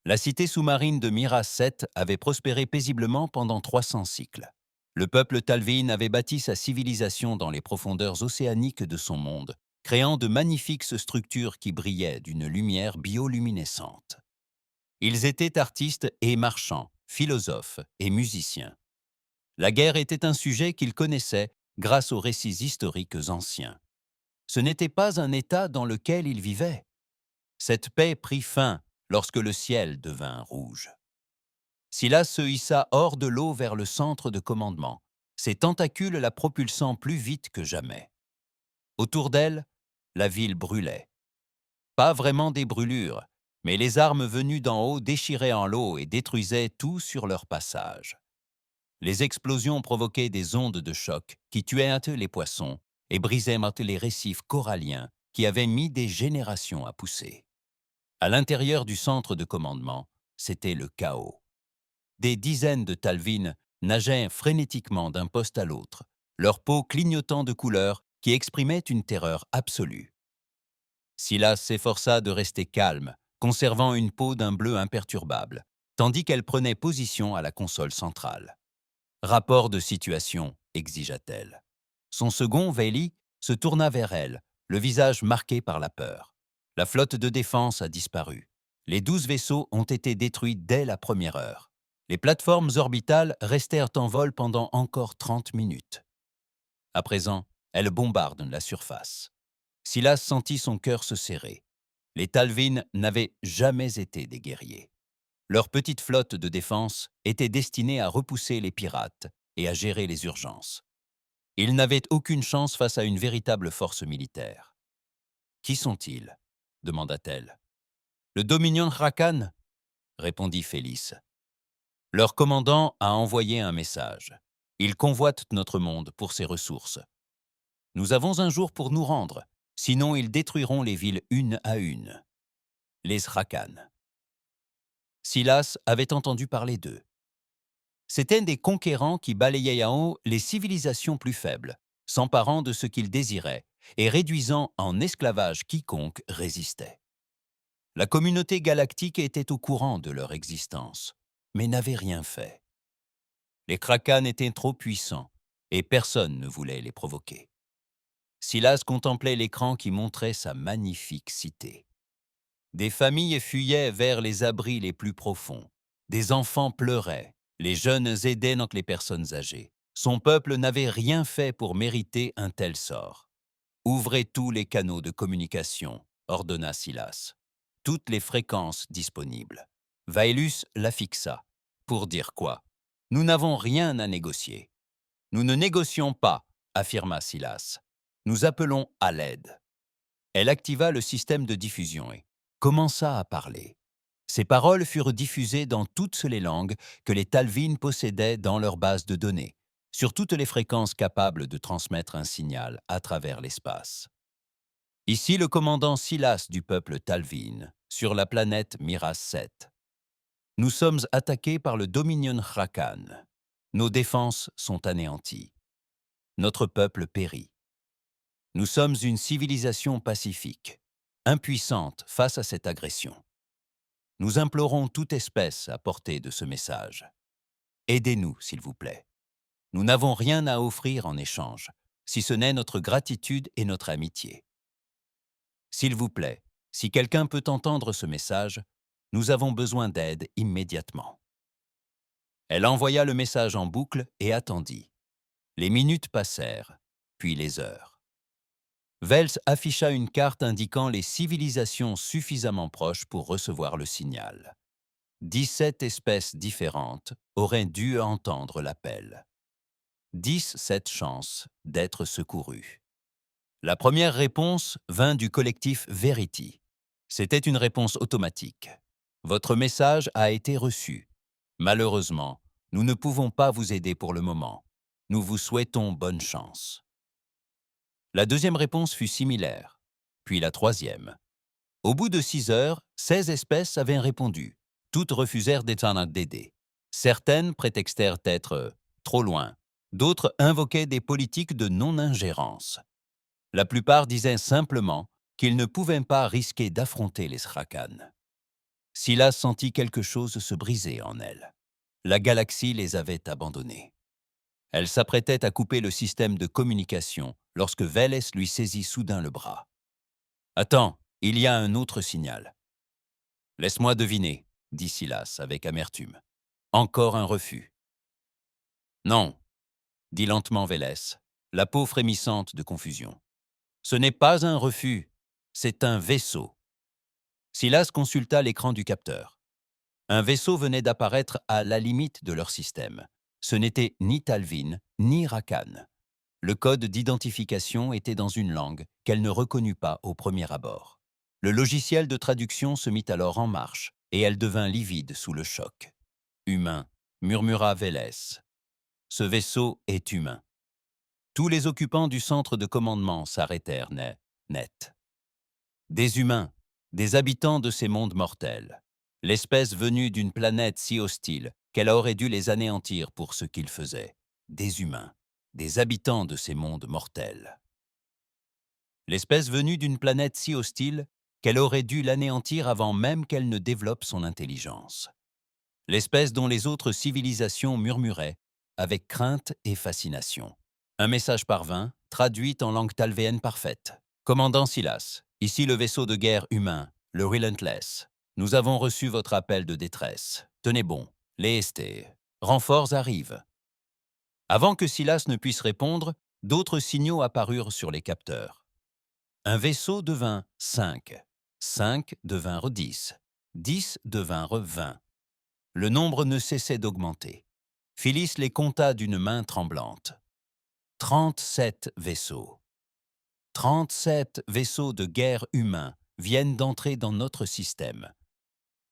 La cité sous-marine de Miras 7 avait prospéré paisiblement pendant 300 cycles. Le peuple Talvin avait bâti sa civilisation dans les profondeurs océaniques de son monde, créant de magnifiques structures qui brillaient d'une lumière bioluminescente. Ils étaient artistes et marchands, philosophes et musiciens. La guerre était un sujet qu'ils connaissaient grâce aux récits historiques anciens. Ce n'était pas un état dans lequel ils vivaient. Cette paix prit fin lorsque le ciel devint rouge. Silas se hissa hors de l'eau vers le centre de commandement, ses tentacules la propulsant plus vite que jamais. Autour d'elle, la ville brûlait. Pas vraiment des brûlures, mais les armes venues d'en haut déchiraient en l'eau et détruisaient tout sur leur passage. Les explosions provoquaient des ondes de choc qui tuaient les poissons et brisaient les récifs coralliens qui avaient mis des générations à pousser. À l'intérieur du centre de commandement, c'était le chaos. Des dizaines de Talvin nageaient frénétiquement d'un poste à l'autre, leur peau clignotant de couleurs qui exprimaient une terreur absolue. Silas s'efforça de rester calme, conservant une peau d'un bleu imperturbable, tandis qu'elle prenait position à la console centrale. Rapport de situation, exigea-t-elle. Son second, Veili, se tourna vers elle, le visage marqué par la peur. La flotte de défense a disparu. Les 12 vaisseaux ont été détruits dès la première heure. Les plateformes orbitales restèrent en vol pendant encore 30 minutes. À présent, elles bombardent la surface. Silas sentit son cœur se serrer. Les Talvin n'avaient jamais été des guerriers. Leur petite flotte de défense était destinée à repousser les pirates et à gérer les urgences. Ils n'avaient aucune chance face à une véritable force militaire. « Qui sont-ils » demanda-t-elle. « Le Dominion Hrakan » répondit Félix. Leur commandant a envoyé un message. Il convoite notre monde pour ses ressources. Nous avons un jour pour nous rendre, sinon ils détruiront les villes une à une. Les Hrakan. Silas avait entendu parler d'eux. C'étaient des conquérants qui balayaient en haut les civilisations plus faibles, s'emparant de ce qu'ils désiraient et réduisant en esclavage quiconque résistait. La communauté galactique était au courant de leur existence, mais n'avait rien fait. Les Krakans étaient trop puissants et personne ne voulait les provoquer. Silas contemplait l'écran qui montrait sa magnifique cité. Des familles fuyaient vers les abris les plus profonds. Des enfants pleuraient. Les jeunes aidaient donc les personnes âgées. Son peuple n'avait rien fait pour mériter un tel sort. « Ouvrez tous les canaux de communication », ordonna Silas. « Toutes les fréquences disponibles. » Vaelus la fixa. « Pour dire quoi ? Nous n'avons rien à négocier. »« Nous ne négocions pas, » affirma Silas. « Nous appelons à l'aide. » Elle activa le système de diffusion et commença à parler. Ses paroles furent diffusées dans toutes les langues que les Talvin possédaient dans leur base de données, sur toutes les fréquences capables de transmettre un signal à travers l'espace. Ici le commandant Silas du peuple Talvin, sur la planète Miras 7. Nous sommes attaqués par le Dominion Hrakan. Nos défenses sont anéanties. Notre peuple périt. Nous sommes une civilisation pacifique, impuissante face à cette agression. Nous implorons toute espèce à portée de ce message. Aidez-nous, s'il vous plaît. Nous n'avons rien à offrir en échange, si ce n'est notre gratitude et notre amitié. S'il vous plaît, si quelqu'un peut entendre ce message, nous avons besoin d'aide immédiatement. Elle envoya le message en boucle et attendit. Les minutes passèrent, puis les heures. Vels afficha une carte indiquant les civilisations suffisamment proches pour recevoir le signal. 17 espèces différentes auraient dû entendre l'appel. 17 chances d'être secourues. La première réponse vint du collectif Verity. C'était une réponse automatique. Votre message a été reçu. Malheureusement, nous ne pouvons pas vous aider pour le moment. Nous vous souhaitons bonne chance. La deuxième réponse fut similaire, puis la troisième. Au bout de 6 heures, 16 espèces avaient répondu. Toutes refusèrent d'aider. Certaines prétextèrent être trop loin. D'autres invoquaient des politiques de non-ingérence. La plupart disaient simplement qu'ils ne pouvaient pas risquer d'affronter les Hrakan. Silas sentit quelque chose se briser en elle. La galaxie les avait abandonnés. Elle s'apprêtait à couper le système de communication lorsque Vélez lui saisit soudain le bras. « Attends, il y a un autre signal. »« Laisse-moi deviner, » dit Silas avec amertume. « Encore un refus. »« Non, » dit lentement Vélez, la peau frémissante de confusion. « Ce n'est pas un refus, c'est un vaisseau. » Silas consulta l'écran du capteur. Un vaisseau venait d'apparaître à la limite de leur système. Ce n'était ni Talvin, ni Rakan. Le code d'identification était dans une langue qu'elle ne reconnut pas au premier abord. Le logiciel de traduction se mit alors en marche et elle devint livide sous le choc. « Humain », murmura Vélez. « Ce vaisseau est humain. » Tous les occupants du centre de commandement s'arrêtèrent net. Des humains, des habitants de ces mondes mortels. L'espèce venue d'une planète si hostile qu'elle aurait dû les anéantir pour ce qu'ils faisaient. Des humains, des habitants de ces mondes mortels. L'espèce venue d'une planète si hostile qu'elle aurait dû l'anéantir avant même qu'elle ne développe son intelligence. L'espèce dont les autres civilisations murmuraient, avec crainte et fascination. Un message parvint, traduit en langue talvéenne parfaite. « Commandant Silas, ici le vaisseau de guerre humain, le Relentless. Nous avons reçu votre appel de détresse. Tenez bon, les ST. Renforts arrivent. » Avant que Silas ne puisse répondre, d'autres signaux apparurent sur les capteurs. Un vaisseau devint 5, 5 devinrent 10, 10 devinrent 20. Le nombre ne cessait d'augmenter. Phyllis les compta d'une main tremblante. 37 vaisseaux. 37 vaisseaux de guerre humains viennent d'entrer dans notre système.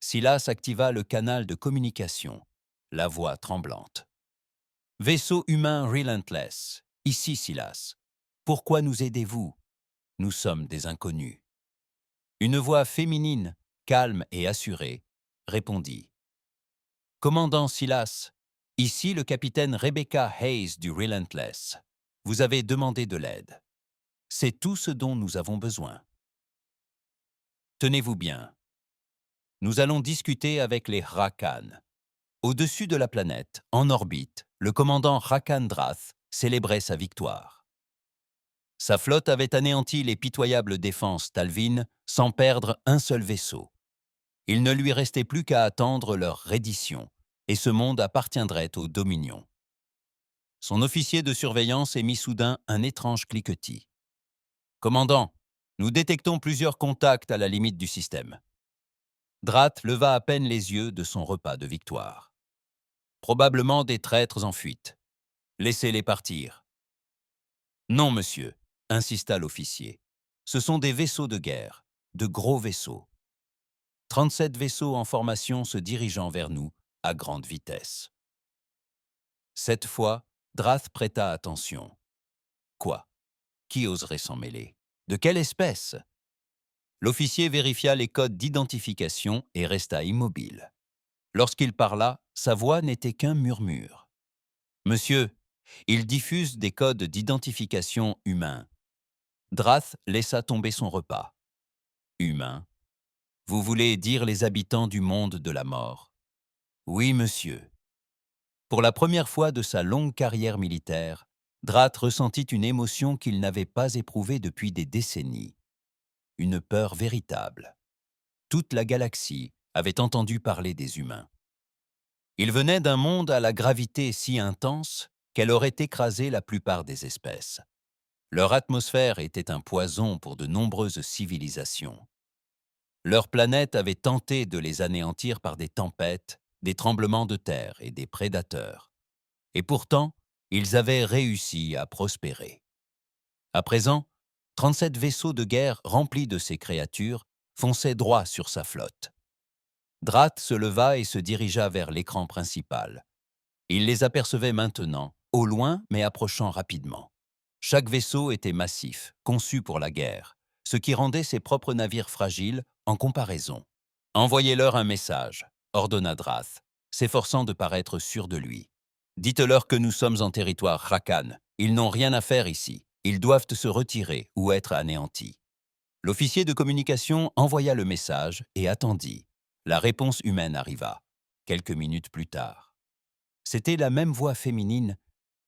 Silas activa le canal de communication, la voix tremblante. « Vaisseau humain Relentless, ici Silas. Pourquoi nous aidez-vous? Nous sommes des inconnus. » Une voix féminine, calme et assurée, répondit. « Commandant Silas, ici le capitaine Rebecca Hayes du Relentless. Vous avez demandé de l'aide. C'est tout ce dont nous avons besoin. Tenez-vous bien. Nous allons discuter avec les Rakan. » Au-dessus de la planète, en orbite, le commandant Rakan Drath célébrait sa victoire. Sa flotte avait anéanti les pitoyables défenses Talvin sans perdre un seul vaisseau. Il ne lui restait plus qu'à attendre leur reddition, et ce monde appartiendrait aux Dominions. Son officier de surveillance émit soudain un étrange cliquetis. « Commandant, nous détectons plusieurs contacts à la limite du système. » Drath leva à peine les yeux de son repas de victoire. « Probablement des traîtres en fuite. Laissez-les partir. »« Non, monsieur, » insista l'officier. « Ce sont des vaisseaux de guerre, de gros vaisseaux. 37 vaisseaux en formation se dirigeant vers nous à grande vitesse. » Cette fois, Drath prêta attention. Quoi? Qui oserait s'en mêler? De quelle espèce? L'officier vérifia les codes d'identification et resta immobile. Lorsqu'il parla, sa voix n'était qu'un murmure. « Monsieur, il diffuse des codes d'identification humains. » Drath laissa tomber son repas. « Humains? Vous voulez dire les habitants du monde de la mort? »« Oui, monsieur. » Pour la première fois de sa longue carrière militaire, Drath ressentit une émotion qu'il n'avait pas éprouvée depuis des décennies. Une peur véritable. Toute la galaxie avait entendu parler des humains. Il venait d'un monde à la gravité si intense qu'elle aurait écrasé la plupart des espèces. Leur atmosphère était un poison pour de nombreuses civilisations. Leur planète avait tenté de les anéantir par des tempêtes, des tremblements de terre et des prédateurs. Et pourtant, ils avaient réussi à prospérer. À présent, 37 vaisseaux de guerre remplis de ces créatures fonçaient droit sur sa flotte. Drath se leva et se dirigea vers l'écran principal. Il les apercevait maintenant, au loin mais approchant rapidement. Chaque vaisseau était massif, conçu pour la guerre, ce qui rendait ses propres navires fragiles en comparaison. « Envoyez-leur un message », ordonna Drath, s'efforçant de paraître sûr de lui. « Dites-leur que nous sommes en territoire Rakan. Ils n'ont rien à faire ici. Ils doivent se retirer ou être anéantis. » L'officier de communication envoya le message et attendit. La réponse humaine arriva, quelques minutes plus tard. C'était la même voix féminine,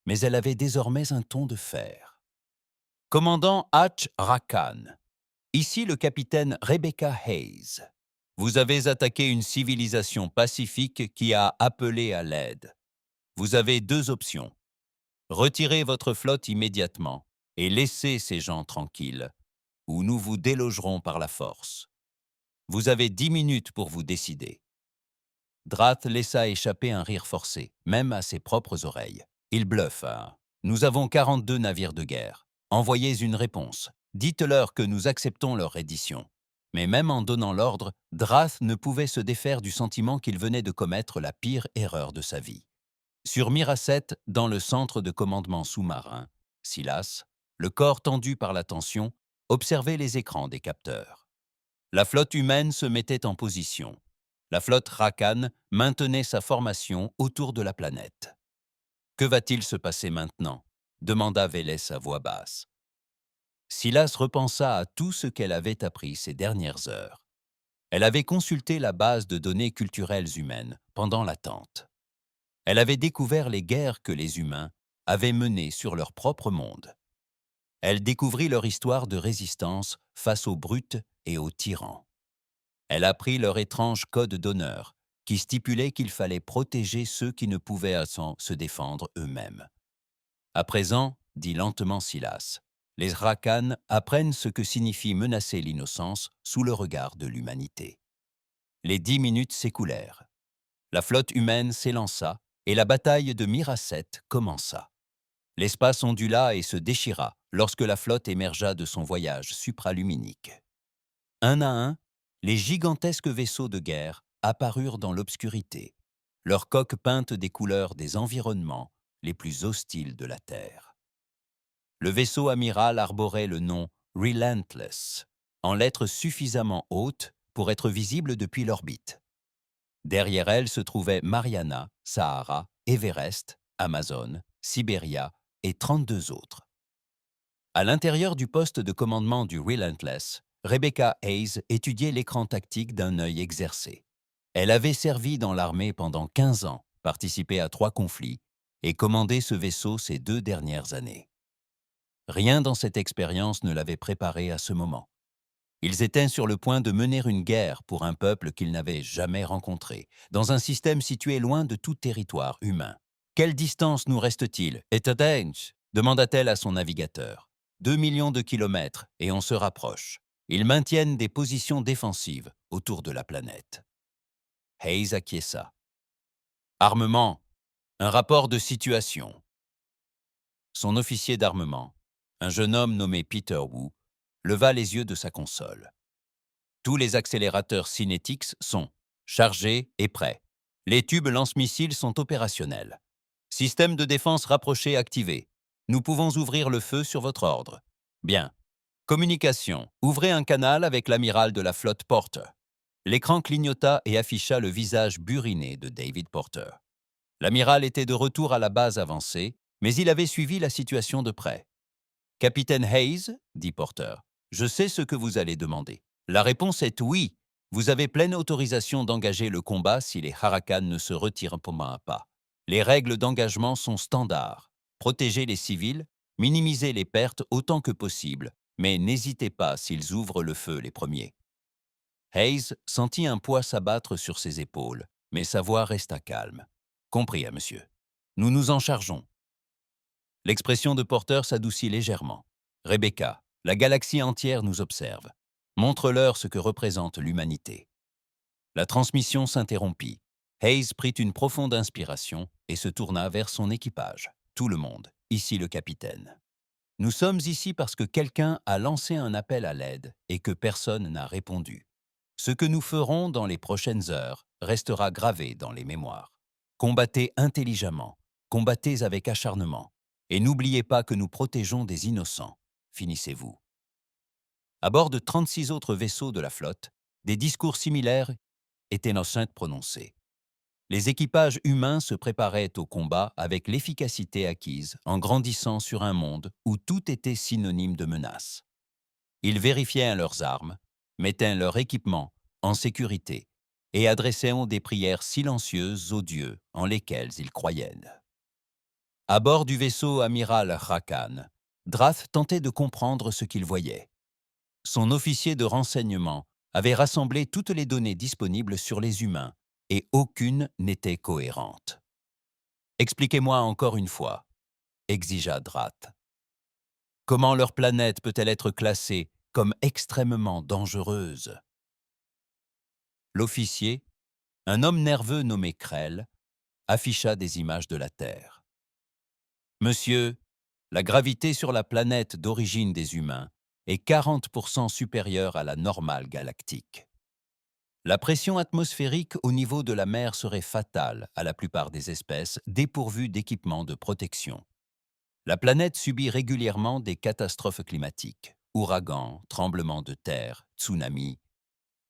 mais elle avait désormais un ton de fer. Commandant Hatch Rakan, ici le capitaine Rebecca Hayes. Vous avez attaqué une civilisation pacifique qui a appelé à l'aide. Vous avez deux options. Retirez votre flotte immédiatement et laissez ces gens tranquilles, ou nous vous délogerons par la force. Vous avez 10 minutes pour vous décider. Drath laissa échapper un rire forcé, même à ses propres oreilles. Il bluffa. Nous avons 42 navires de guerre. Envoyez une réponse. Dites-leur que nous acceptons leur reddition. Mais même en donnant l'ordre, Drath ne pouvait se défaire du sentiment qu'il venait de commettre la pire erreur de sa vie. Sur Miracet, dans le centre de commandement sous-marin, Silas, le corps tendu par la tension, observait les écrans des capteurs. La flotte humaine se mettait en position. La flotte Rakan maintenait sa formation autour de la planète. « Que va-t-il se passer maintenant » demanda Vélès à voix basse. Silas repensa à tout ce qu'elle avait appris ces dernières heures. Elle avait consulté la base de données culturelles humaines pendant l'attente. Elle avait découvert les guerres que les humains avaient menées sur leur propre monde. Elle découvrit leur histoire de résistance face aux brutes et aux tyrans. Elle apprit leur étrange code d'honneur qui stipulait qu'il fallait protéger ceux qui ne pouvaient se défendre eux-mêmes. À présent, dit lentement Silas, les Rakan apprennent ce que signifie menacer l'innocence sous le regard de l'humanité. Les 10 minutes s'écoulèrent. La flotte humaine s'élança et la bataille de Miracet commença. L'espace ondula et se déchira lorsque la flotte émergea de son voyage supraluminique. Un à un, les gigantesques vaisseaux de guerre apparurent dans l'obscurité, leurs coques peintes des couleurs des environnements les plus hostiles de la Terre. Le vaisseau amiral arborait le nom Relentless, en lettres suffisamment hautes pour être visible depuis l'orbite. Derrière elle se trouvaient Mariana, Sahara, Everest, Amazon, Sibéria et 32 autres. À l'intérieur du poste de commandement du Relentless, Rebecca Hayes étudiait l'écran tactique d'un œil exercé. Elle avait servi dans l'armée pendant 15 ans, participé à 3 conflits et commandé ce vaisseau ces 2 dernières années. Rien dans cette expérience ne l'avait préparée à ce moment. Ils étaient sur le point de mener une guerre pour un peuple qu'ils n'avaient jamais rencontré, dans un système situé loin de tout territoire humain. « Quelle distance nous reste-t-il, Etterdange » demanda-t-elle à son navigateur. « 2 millions de kilomètres, et on se rapproche. Ils maintiennent des positions défensives autour de la planète. » Hayes acquiesça. « Armement, un rapport de situation. » Son officier d'armement, un jeune homme nommé Peter Wu, leva les yeux de sa console. Tous les accélérateurs cinétiques sont chargés et prêts. Les tubes lance-missiles sont opérationnels. Système de défense rapproché activé. Nous pouvons ouvrir le feu sur votre ordre. Bien. Communication. Ouvrez un canal avec l'amiral de la flotte Porter. L'écran clignota et afficha le visage buriné de David Porter. L'amiral était de retour à la base avancée, mais il avait suivi la situation de près. « Capitaine Hayes, dit Porter, je sais ce que vous allez demander. La réponse est oui. Vous avez pleine autorisation d'engager le combat si les Harakan ne se retirent pas. Les règles d'engagement sont standards. Protégez les civils, minimisez les pertes autant que possible, mais n'hésitez pas s'ils ouvrent le feu les premiers. » Hayes sentit un poids s'abattre sur ses épaules, mais sa voix resta calme. « Compris, monsieur. Nous nous en chargeons. » L'expression de Porter s'adoucit légèrement. « Rebecca, la galaxie entière nous observe. Montre-leur ce que représente l'humanité. » La transmission s'interrompit. Hayes prit une profonde inspiration et se tourna vers son équipage. « Tout le monde, ici le capitaine. Nous sommes ici parce que quelqu'un a lancé un appel à l'aide et que personne n'a répondu. Ce que nous ferons dans les prochaines heures restera gravé dans les mémoires. Combattez intelligemment, combattez avec acharnement, et n'oubliez pas que nous protégeons des innocents. Finissez-vous. » À bord de 36 autres vaisseaux de la flotte, des discours similaires étaient ensuite prononcés. Les équipages humains se préparaient au combat avec l'efficacité acquise en grandissant sur un monde où tout était synonyme de menace. Ils vérifiaient leurs armes, mettaient leur équipement en sécurité et adressaient des prières silencieuses aux dieux en lesquels ils croyaient. À bord du vaisseau amiral Rakan, Drath tentait de comprendre ce qu'il voyait. Son officier de renseignement avait rassemblé toutes les données disponibles sur les humains, et aucune n'était cohérente. « Expliquez-moi encore une fois », exigea Drath. « Comment leur planète peut-elle être classée comme extrêmement dangereuse ?» L'officier, un homme nerveux nommé Krell, afficha des images de la Terre. « Monsieur, la gravité sur la planète d'origine des humains est 40% supérieure à la normale galactique. La pression atmosphérique au niveau de la mer serait fatale à la plupart des espèces dépourvues d'équipements de protection. La planète subit régulièrement des catastrophes climatiques, ouragans, tremblements de terre, tsunamis,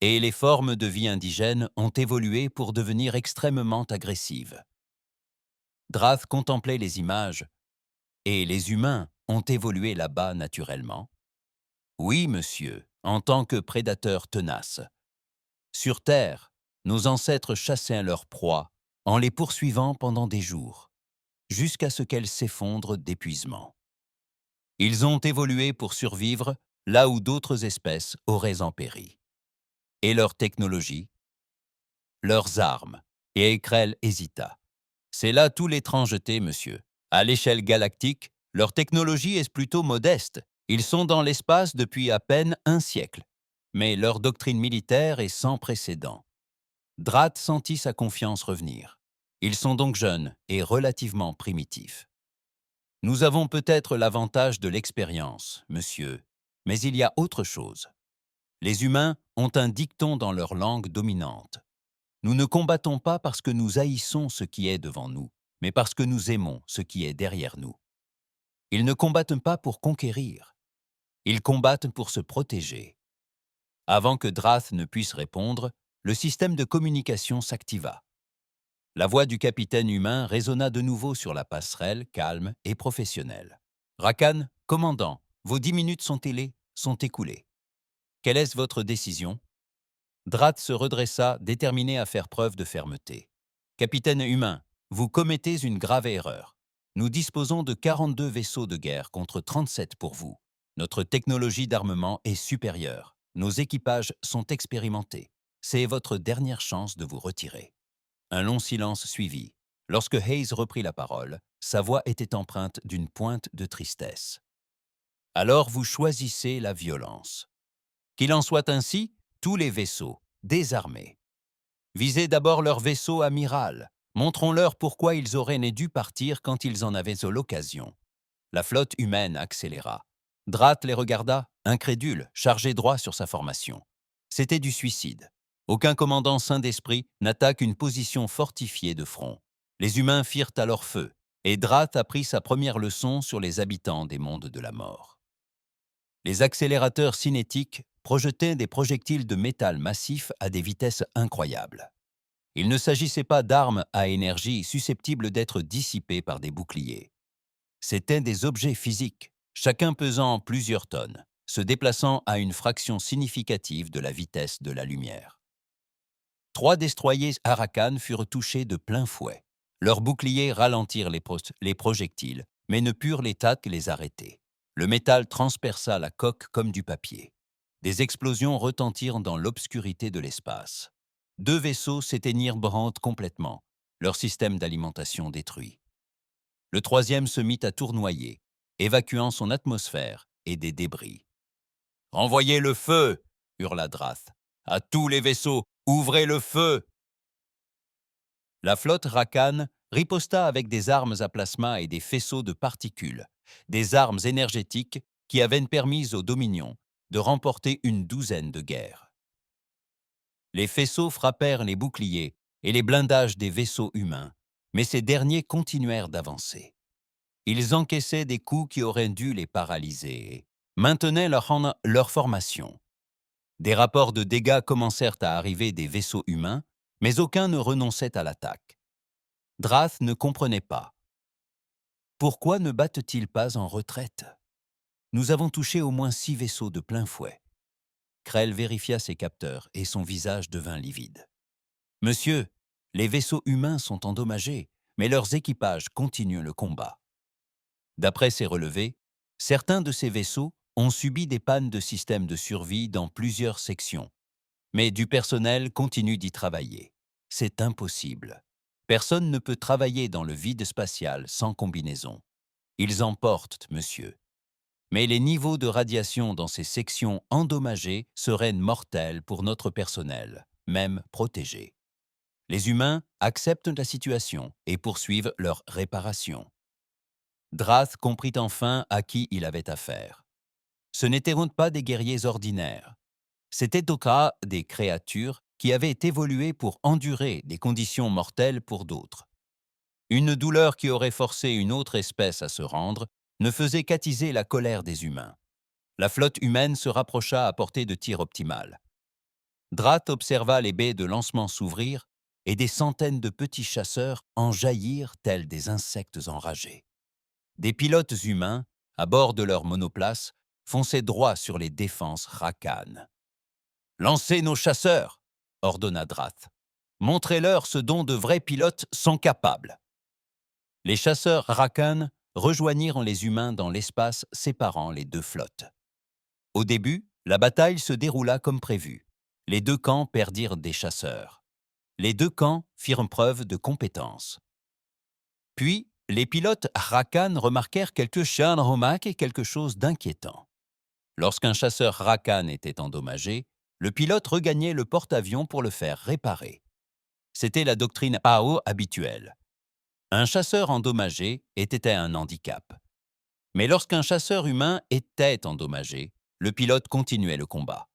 et les formes de vie indigènes ont évolué pour devenir extrêmement agressives. » Drath contemplait les images. « Et les humains ont évolué là-bas naturellement. » « Oui, monsieur, en tant que prédateurs tenaces. Sur Terre, nos ancêtres chassaient leurs proies en les poursuivant pendant des jours, jusqu'à ce qu'elles s'effondrent d'épuisement. Ils ont évolué pour survivre là où d'autres espèces auraient en péri. Et leur technologie, leurs armes. » Et Krell hésita. « C'est là tout l'étrangeté, monsieur. À l'échelle galactique, leur technologie est plutôt modeste. Ils sont dans l'espace depuis à peine un siècle. Mais leur doctrine militaire est sans précédent. » Drath sentit sa confiance revenir. « Ils sont donc jeunes et relativement primitifs. Nous avons peut-être l'avantage de l'expérience, monsieur, mais il y a autre chose. Les humains ont un dicton dans leur langue dominante. Nous ne combattons pas parce que nous haïssons ce qui est devant nous, mais parce que nous aimons ce qui est derrière nous. Ils ne combattent pas pour conquérir. Ils combattent pour se protéger. » Avant que Drath ne puisse répondre, le système de communication s'activa. La voix du capitaine humain résonna de nouveau sur la passerelle, calme et professionnelle. « Rakan, commandant, vos 10 minutes sont écoulées. Quelle est votre décision ?» Drath se redressa, déterminé à faire preuve de fermeté. « Capitaine humain, vous commettez une grave erreur. Nous disposons de 42 vaisseaux de guerre contre 37 pour vous. Notre technologie d'armement est supérieure. Nos équipages sont expérimentés. C'est votre dernière chance de vous retirer. » Un long silence suivit. Lorsque Hayes reprit la parole, sa voix était empreinte d'une pointe de tristesse. « Alors vous choisissez la violence. Qu'il en soit ainsi, tous les vaisseaux, désarmés. Visez d'abord leur vaisseau amiral. Montrons-leur pourquoi ils auraient dû partir quand ils en avaient l'occasion. » La flotte humaine accéléra. Drath les regarda, incrédule, chargé droit sur sa formation. C'était du suicide. Aucun commandant sain d'esprit n'attaque une position fortifiée de front. Les humains firent alors feu, et Drath apprit sa première leçon sur les habitants des mondes de la mort. Les accélérateurs cinétiques projetaient des projectiles de métal massif à des vitesses incroyables. Il ne s'agissait pas d'armes à énergie susceptibles d'être dissipées par des boucliers. C'étaient des objets physiques, chacun pesant plusieurs tonnes, se déplaçant à une fraction significative de la vitesse de la lumière. 3 destroyers Arakan furent touchés de plein fouet. Leurs boucliers ralentirent les projectiles, mais ne purent les arrêter. Le métal transperça la coque comme du papier. Des explosions retentirent dans l'obscurité de l'espace. 2 vaisseaux s'éteignirent complètement, leur système d'alimentation détruit. Le 3e se mit à tournoyer, évacuant son atmosphère et des débris. « Renvoyez le feu !» hurla Drath. « À tous les vaisseaux, ouvrez le feu !» La flotte Rakan riposta avec des armes à plasma et des faisceaux de particules, des armes énergétiques qui avaient permis aux Dominions de remporter une 12aine de guerres. Les faisceaux frappèrent les boucliers et les blindages des vaisseaux humains, mais ces derniers continuèrent d'avancer. Ils encaissaient des coups qui auraient dû les paralyser et maintenaient leur formation. Des rapports de dégâts commencèrent à arriver des vaisseaux humains, mais aucun ne renonçait à l'attaque. Drath ne comprenait pas. Pourquoi ne battent-ils pas en retraite? Nous avons touché au moins 6 vaisseaux de plein fouet. Krell vérifia ses capteurs et son visage devint livide. Monsieur, les vaisseaux humains sont endommagés, mais leurs équipages continuent le combat. D'après ces relevés, certains de ces vaisseaux ont subi des pannes de système de survie dans plusieurs sections, mais du personnel continue d'y travailler. C'est impossible. Personne ne peut travailler dans le vide spatial sans combinaison. Ils en portent, monsieur. Mais les niveaux de radiation dans ces sections endommagées seraient mortels pour notre personnel, même protégé. Les humains acceptent la situation et poursuivent leur réparation. Drath comprit enfin à qui il avait affaire. Ce n'étaient donc pas des guerriers ordinaires. C'étaient au cas des créatures qui avaient évolué pour endurer des conditions mortelles pour d'autres. Une douleur qui aurait forcé une autre espèce à se rendre ne faisait qu'attiser la colère des humains. La flotte humaine se rapprocha à portée de tir optimale. Drath observa les baies de lancement s'ouvrir et des centaines de petits chasseurs en jaillirent tels des insectes enragés. Des pilotes humains, à bord de leur monoplace, fonçaient droit sur les défenses Rakan. « Lancez nos chasseurs !» ordonna Drath. « Montrez-leur ce dont de vrais pilotes sont capables. » Les chasseurs Rakan rejoignirent les humains dans l'espace séparant les deux flottes. Au début, la bataille se déroula comme prévu. Les deux camps perdirent des chasseurs. Les deux camps firent preuve de compétence. Puis, les pilotes Rakan remarquèrent quelques Shanromak et quelque chose d'inquiétant. Lorsqu'un chasseur Rakan était endommagé, le pilote regagnait le porte-avions pour le faire réparer. C'était la doctrine AO habituelle. Un chasseur endommagé était un handicap. Mais lorsqu'un chasseur humain était endommagé, le pilote continuait le combat.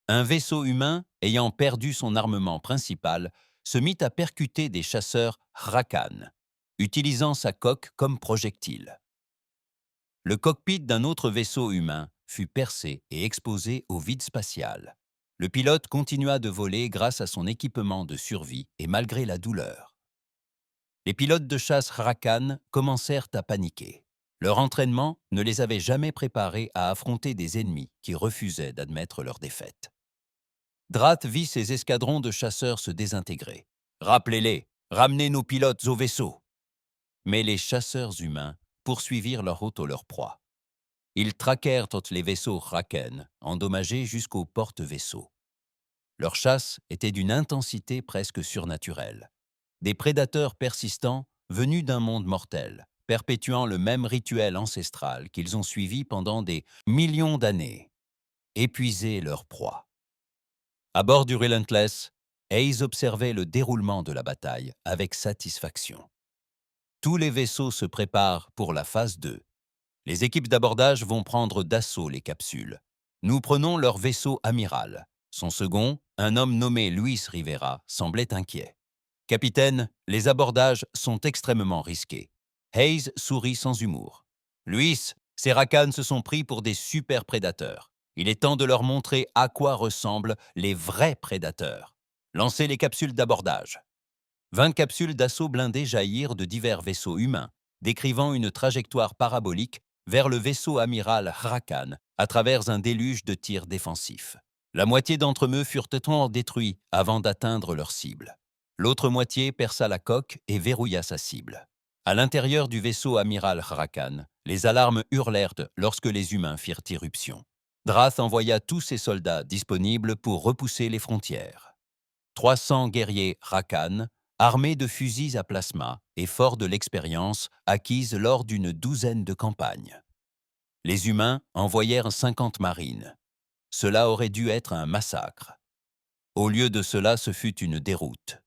Un vaisseau humain, ayant perdu son armement principal, se mit à percuter des chasseurs Rakan, utilisant sa coque comme projectile. Le cockpit d'un autre vaisseau humain fut percé et exposé au vide spatial. Le pilote continua de voler grâce à son équipement de survie et malgré la douleur. Les pilotes de chasse Rakan commencèrent à paniquer. Leur entraînement ne les avait jamais préparés à affronter des ennemis qui refusaient d'admettre leur défaite. Drath vit ses escadrons de chasseurs se désintégrer. « Rappelez-les, ramenez nos pilotes au vaisseau !» Mais les chasseurs humains poursuivirent leur route aux leur proie. Ils traquèrent tous les vaisseaux Rakan, endommagés jusqu'aux porte-vaisseaux. Leur chasse était d'une intensité presque surnaturelle. Des prédateurs persistants venus d'un monde mortel, perpétuant le même rituel ancestral qu'ils ont suivi pendant des millions d'années, épuisaient leur proie. À bord du Relentless, Hayes observait le déroulement de la bataille avec satisfaction. Tous les vaisseaux se préparent pour la phase 2. Les équipes d'abordage vont prendre d'assaut les capsules. Nous prenons leur vaisseau amiral. Son second, un homme nommé Luis Rivera, semblait inquiet. « Capitaine, les abordages sont extrêmement risqués. » Hayes sourit sans humour. « Luis, ces Rakan se sont pris pour des super prédateurs. Il est temps de leur montrer à quoi ressemblent les vrais prédateurs. Lancez les capsules d'abordage. » 20 capsules d'assaut blindées jaillirent de divers vaisseaux humains, décrivant une trajectoire parabolique vers le vaisseau amiral Rakan à travers un déluge de tirs défensifs. La moitié d'entre eux furent détruits avant d'atteindre leur cible. L'autre moitié perça la coque et verrouilla sa cible. À l'intérieur du vaisseau amiral Rakan, les alarmes hurlèrent lorsque les humains firent irruption. Drath envoya tous ses soldats disponibles pour repousser les frontières. 300 guerriers Rakan, armés de fusils à plasma et forts de l'expérience acquise lors d'une douzaine de campagnes. Les humains envoyèrent 50 marines. Cela aurait dû être un massacre. Au lieu de cela, ce fut une déroute.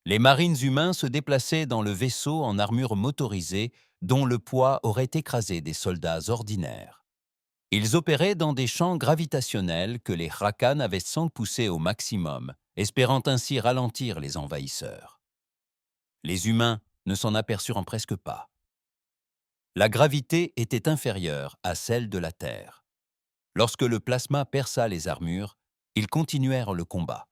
Les marines humains se déplaçaient dans le vaisseau en armure motorisée dont le poids aurait écrasé des soldats ordinaires. Ils opéraient dans des champs gravitationnels que les Rakan avaient sans pousser au maximum, espérant ainsi ralentir les envahisseurs. Les humains ne s'en aperçurent presque pas. La gravité était inférieure à celle de la Terre. Lorsque le plasma perça les armures, ils continuèrent le combat.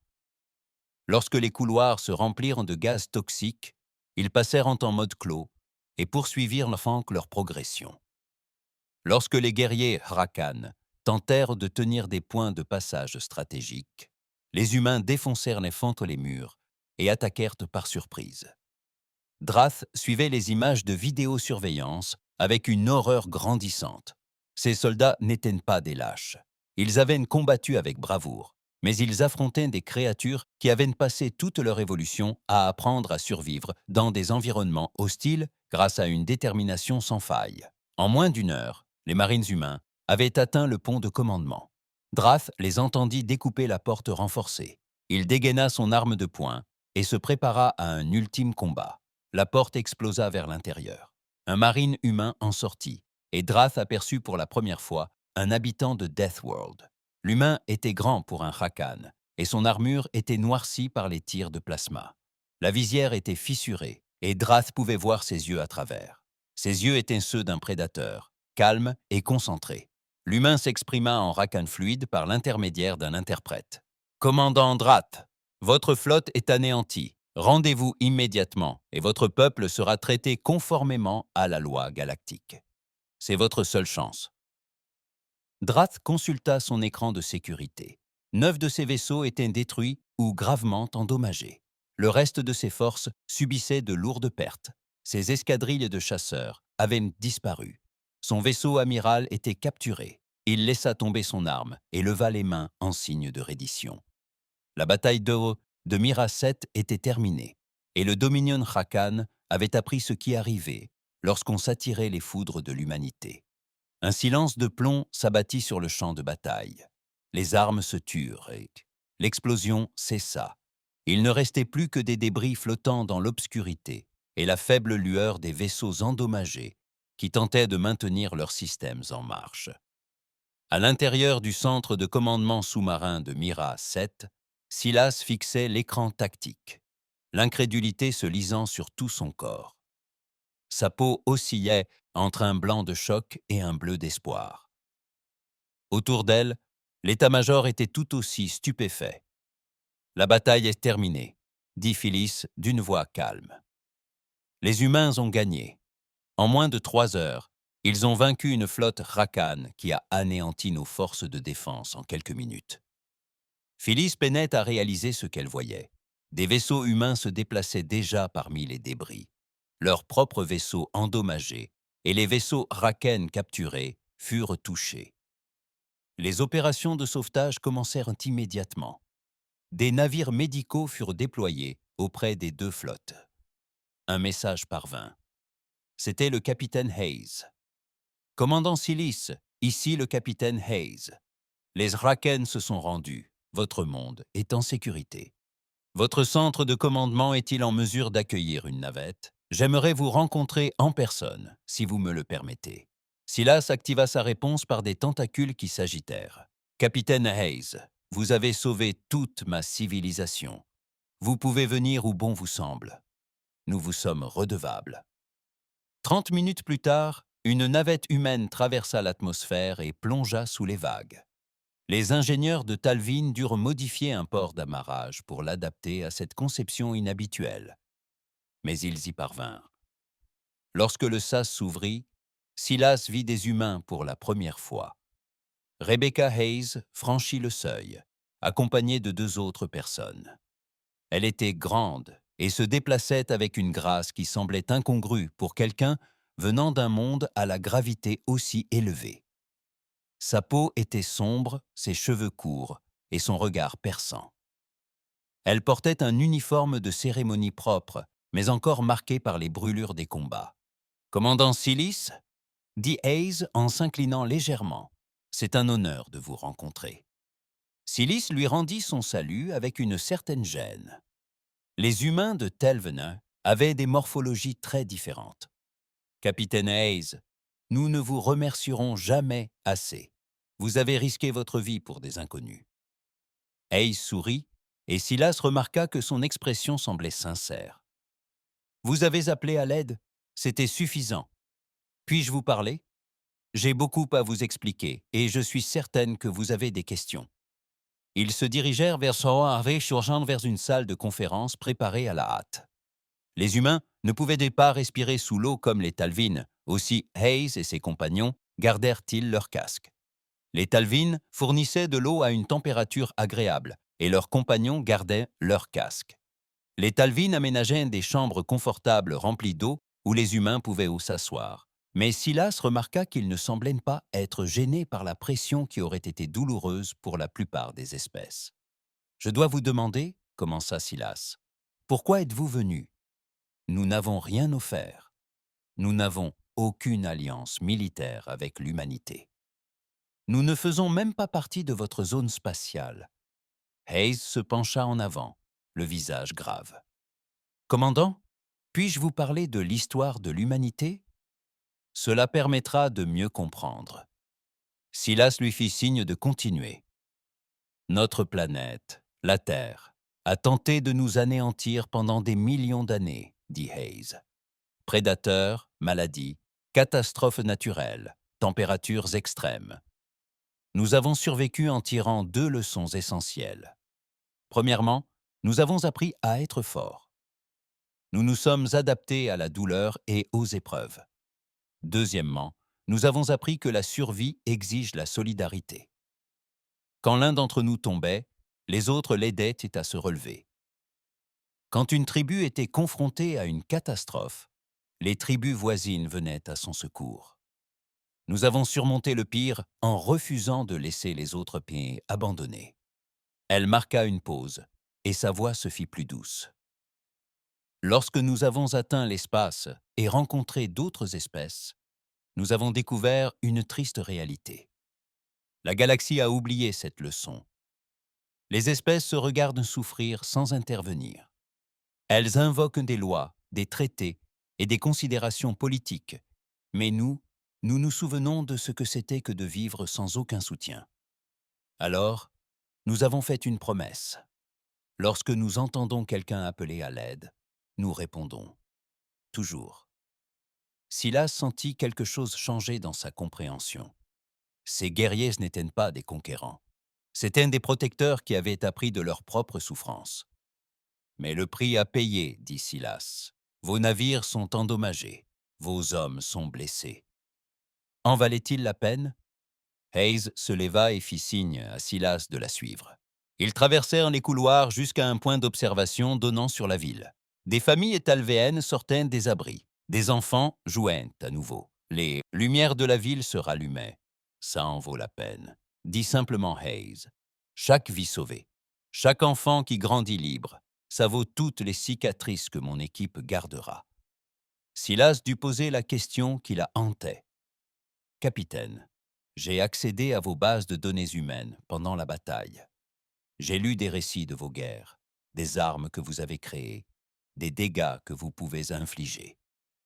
Lorsque les couloirs se remplirent de gaz toxiques, ils passèrent en mode clos et poursuivirent leur progression. Lorsque les guerriers Rakan tentèrent de tenir des points de passage stratégiques, les humains défoncèrent les fentes les murs et attaquèrent par surprise. Drath suivait les images de vidéosurveillance avec une horreur grandissante. Ces soldats n'étaient pas des lâches. Ils avaient combattu avec bravoure, mais ils affrontaient des créatures qui avaient passé toute leur évolution à apprendre à survivre dans des environnements hostiles grâce à une détermination sans faille. En moins d'une heure, les marines humains avaient atteint le pont de commandement. Drath les entendit découper la porte renforcée. Il dégaina son arme de poing et se prépara à un ultime combat. La porte explosa vers l'intérieur. Un marine humain en sortit, et Drath aperçut pour la première fois un habitant de Deathworld. L'humain était grand pour un Rakan, et son armure était noircie par les tirs de plasma. La visière était fissurée, et Drath pouvait voir ses yeux à travers. Ses yeux étaient ceux d'un prédateur, calme et concentré. L'humain s'exprima en Rakan fluide par l'intermédiaire d'un interprète. « Commandant Drath, votre flotte est anéantie. Rendez-vous immédiatement et votre peuple sera traité conformément à la loi galactique. C'est votre seule chance. » Drath consulta son écran de sécurité. 9 de ses vaisseaux étaient détruits ou gravement endommagés. Le reste de ses forces subissait de lourdes pertes. Ses escadrilles de chasseurs avaient disparu. Son vaisseau amiral était capturé. Il laissa tomber son arme et leva les mains en signe de reddition. La bataille de Mira 7 était terminée, et le Dominion Rakan avait appris ce qui arrivait lorsqu'on s'attirait les foudres de l'humanité. Un silence de plomb s'abattit sur le champ de bataille. Les armes se turent et l'explosion cessa. Il ne restait plus que des débris flottant dans l'obscurité et la faible lueur des vaisseaux endommagés qui tentaient de maintenir leurs systèmes en marche. À l'intérieur du centre de commandement sous-marin de Mira 7, Silas fixait l'écran tactique, l'incrédulité se lisant sur tout son corps. Sa peau oscillait entre un blanc de choc et un bleu d'espoir. Autour d'elle, l'état-major était tout aussi stupéfait. « La bataille est terminée », dit Phyllis d'une voix calme. « Les humains ont gagné. En moins de 3 heures, ils ont vaincu une flotte Rakan qui a anéanti nos forces de défense en quelques minutes. » Phyllis peinait à réaliser ce qu'elle voyait. Des vaisseaux humains se déplaçaient déjà parmi les débris. Leurs propres vaisseaux endommagés et les vaisseaux Rakan capturés furent touchés. Les opérations de sauvetage commencèrent immédiatement. Des navires médicaux furent déployés auprès des 2 flottes. Un message parvint. C'était le capitaine Hayes. « Commandant Silis, ici le capitaine Hayes. Les Rakan se sont rendus. Votre monde est en sécurité. Votre centre de commandement est-il en mesure d'accueillir une navette? J'aimerais vous rencontrer en personne, si vous me le permettez. » Silas activa sa réponse par des tentacules qui s'agitèrent. « Capitaine Hayes, vous avez sauvé toute ma civilisation. Vous pouvez venir où bon vous semble. Nous vous sommes redevables. » 30 minutes plus tard, une navette humaine traversa l'atmosphère et plongea sous les vagues. Les ingénieurs de Talvin durent modifier un port d'amarrage pour l'adapter à cette conception inhabituelle. Mais ils y parvinrent. Lorsque le sas s'ouvrit, Silas vit des humains pour la première fois. Rebecca Hayes franchit le seuil, accompagnée de 2 autres personnes. Elle était grande et se déplaçait avec une grâce qui semblait incongrue pour quelqu'un venant d'un monde à la gravité aussi élevée. Sa peau était sombre, ses cheveux courts et son regard perçant. Elle portait un uniforme de cérémonie propre, mais encore marqué par les brûlures des combats. « Commandant Silis » dit Hayes en s'inclinant légèrement. « C'est un honneur de vous rencontrer. » Silis lui rendit son salut avec une certaine gêne. Les humains de Telvena avaient des morphologies très différentes. « Capitaine Hayes, nous ne vous remercierons jamais assez. Vous avez risqué votre vie pour des inconnus. » Hayes sourit, et Silas remarqua que son expression semblait sincère. « Vous avez appelé à l'aide? C'était suffisant. Puis-je vous parler? J'ai beaucoup à vous expliquer, et je suis certaine que vous avez des questions. » Ils se dirigèrent vers surgeant vers une salle de conférence préparée à la hâte. Les humains ne pouvaient pas respirer sous l'eau comme les Talvin, aussi Hayes et ses compagnons gardèrent-ils leurs casques. Les Talvin fournissaient de l'eau à une température agréable, et leurs compagnons gardaient leurs casques. Les Talvin aménageaient des chambres confortables remplies d'eau où les humains pouvaient s'asseoir. Mais Silas remarqua qu'ils ne semblaient pas être gênés par la pression qui aurait été douloureuse pour la plupart des espèces. « Je dois vous demander, commença Silas, pourquoi êtes-vous venus? Nous n'avons rien offert. Nous n'avons aucune alliance militaire avec l'humanité. Nous ne faisons même pas partie de votre zone spatiale. » Hayes se pencha en avant, le visage grave. « Commandant, puis-je vous parler de l'histoire de l'humanité? Cela permettra de mieux comprendre. » Silas lui fit signe de continuer. « Notre planète, la Terre, a tenté de nous anéantir pendant des millions d'années, dit Hayes. Prédateurs, maladies, catastrophes naturelles, températures extrêmes. Nous avons survécu en tirant 2 leçons essentielles. Premièrement, nous avons appris à être forts. Nous nous sommes adaptés à la douleur et aux épreuves. Deuxièmement, nous avons appris que la survie exige la solidarité. Quand l'un d'entre nous tombait, les autres l'aidaient à se relever. Quand une tribu était confrontée à une catastrophe, les tribus voisines venaient à son secours. Nous avons surmonté le pire en refusant de laisser les autres pays abandonnés. » Elle marqua une pause, et sa voix se fit plus douce. « Lorsque nous avons atteint l'espace et rencontré d'autres espèces, nous avons découvert une triste réalité. La galaxie a oublié cette leçon. Les espèces se regardent souffrir sans intervenir. Elles invoquent des lois, des traités et des considérations politiques, mais nous nous souvenons de ce que c'était que de vivre sans aucun soutien. Alors, nous avons fait une promesse. Lorsque nous entendons quelqu'un appeler à l'aide, nous répondons. Toujours. » Silas sentit quelque chose changer dans sa compréhension. Ces guerriers n'étaient pas des conquérants. C'étaient des protecteurs qui avaient appris de leur propre souffrance. « Mais le prix à payer, dit Silas. Vos navires sont endommagés, vos hommes sont blessés. En valait-il la peine? » Hayes se leva et fit signe à Silas de la suivre. Ils traversèrent les couloirs jusqu'à un point d'observation donnant sur la ville. Des familles talvéennes sortaient des abris. Des enfants jouaient à nouveau. Les lumières de la ville se rallumaient. « Ça en vaut la peine, » dit simplement Hayes. « Chaque vie sauvée, chaque enfant qui grandit libre, ça vaut toutes les cicatrices que mon équipe gardera. » Silas dut poser la question qui la hantait. « Capitaine, j'ai accédé à vos bases de données humaines pendant la bataille. J'ai lu des récits de vos guerres, des armes que vous avez créées, des dégâts que vous pouvez infliger.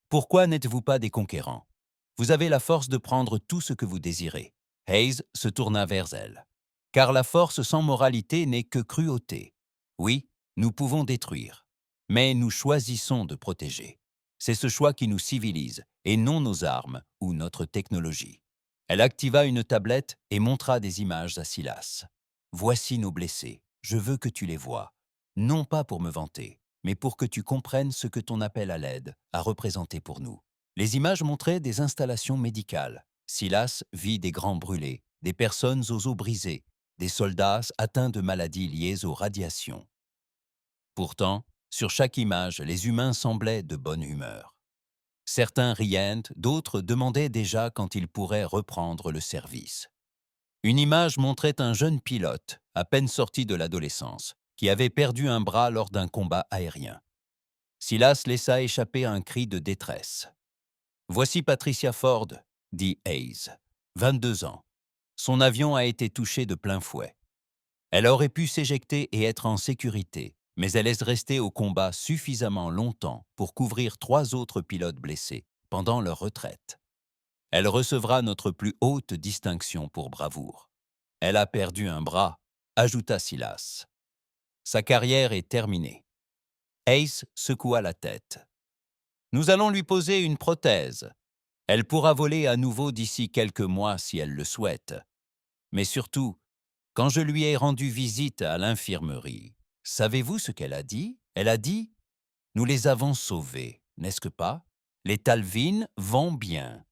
Pourquoi n'êtes-vous pas des conquérants? Vous avez la force de prendre tout ce que vous désirez. » Hayes se tourna vers elle. « Car la force sans moralité n'est que cruauté. Oui, nous pouvons détruire, mais nous choisissons de protéger. C'est ce choix qui nous civilise, et non nos armes ou notre technologie. » Elle activa une tablette et montra des images à Silas. « Voici nos blessés, je veux que tu les vois, non pas pour me vanter, mais pour que tu comprennes ce que ton appel à l'aide a représenté pour nous. » Les images montraient des installations médicales. Silas vit des grands brûlés, des personnes aux os brisés, des soldats atteints de maladies liées aux radiations. Pourtant, sur chaque image, les humains semblaient de bonne humeur. Certains riaient, d'autres demandaient déjà quand ils pourraient reprendre le service. Une image montrait un jeune pilote, à peine sorti de l'adolescence, qui avait perdu un bras lors d'un combat aérien. Silas laissa échapper un cri de détresse. « Voici Patricia Ford, » dit Hayes, 22 ans. Son avion a été touché de plein fouet. Elle aurait pu s'éjecter et être en sécurité, mais elle est restée au combat suffisamment longtemps pour couvrir 3 autres pilotes blessés pendant leur retraite. Elle recevra notre plus haute distinction pour bravoure. Elle a perdu un bras, ajouta Silas. Sa carrière est terminée. Hayes secoua la tête. Nous allons lui poser une prothèse. Elle pourra voler à nouveau d'ici quelques mois si elle le souhaite. Mais surtout, quand je lui ai rendu visite à l'infirmerie, savez-vous ce qu'elle a dit? Elle a dit « Nous les avons sauvés, n'est-ce pas? Les Talvin vont bien. »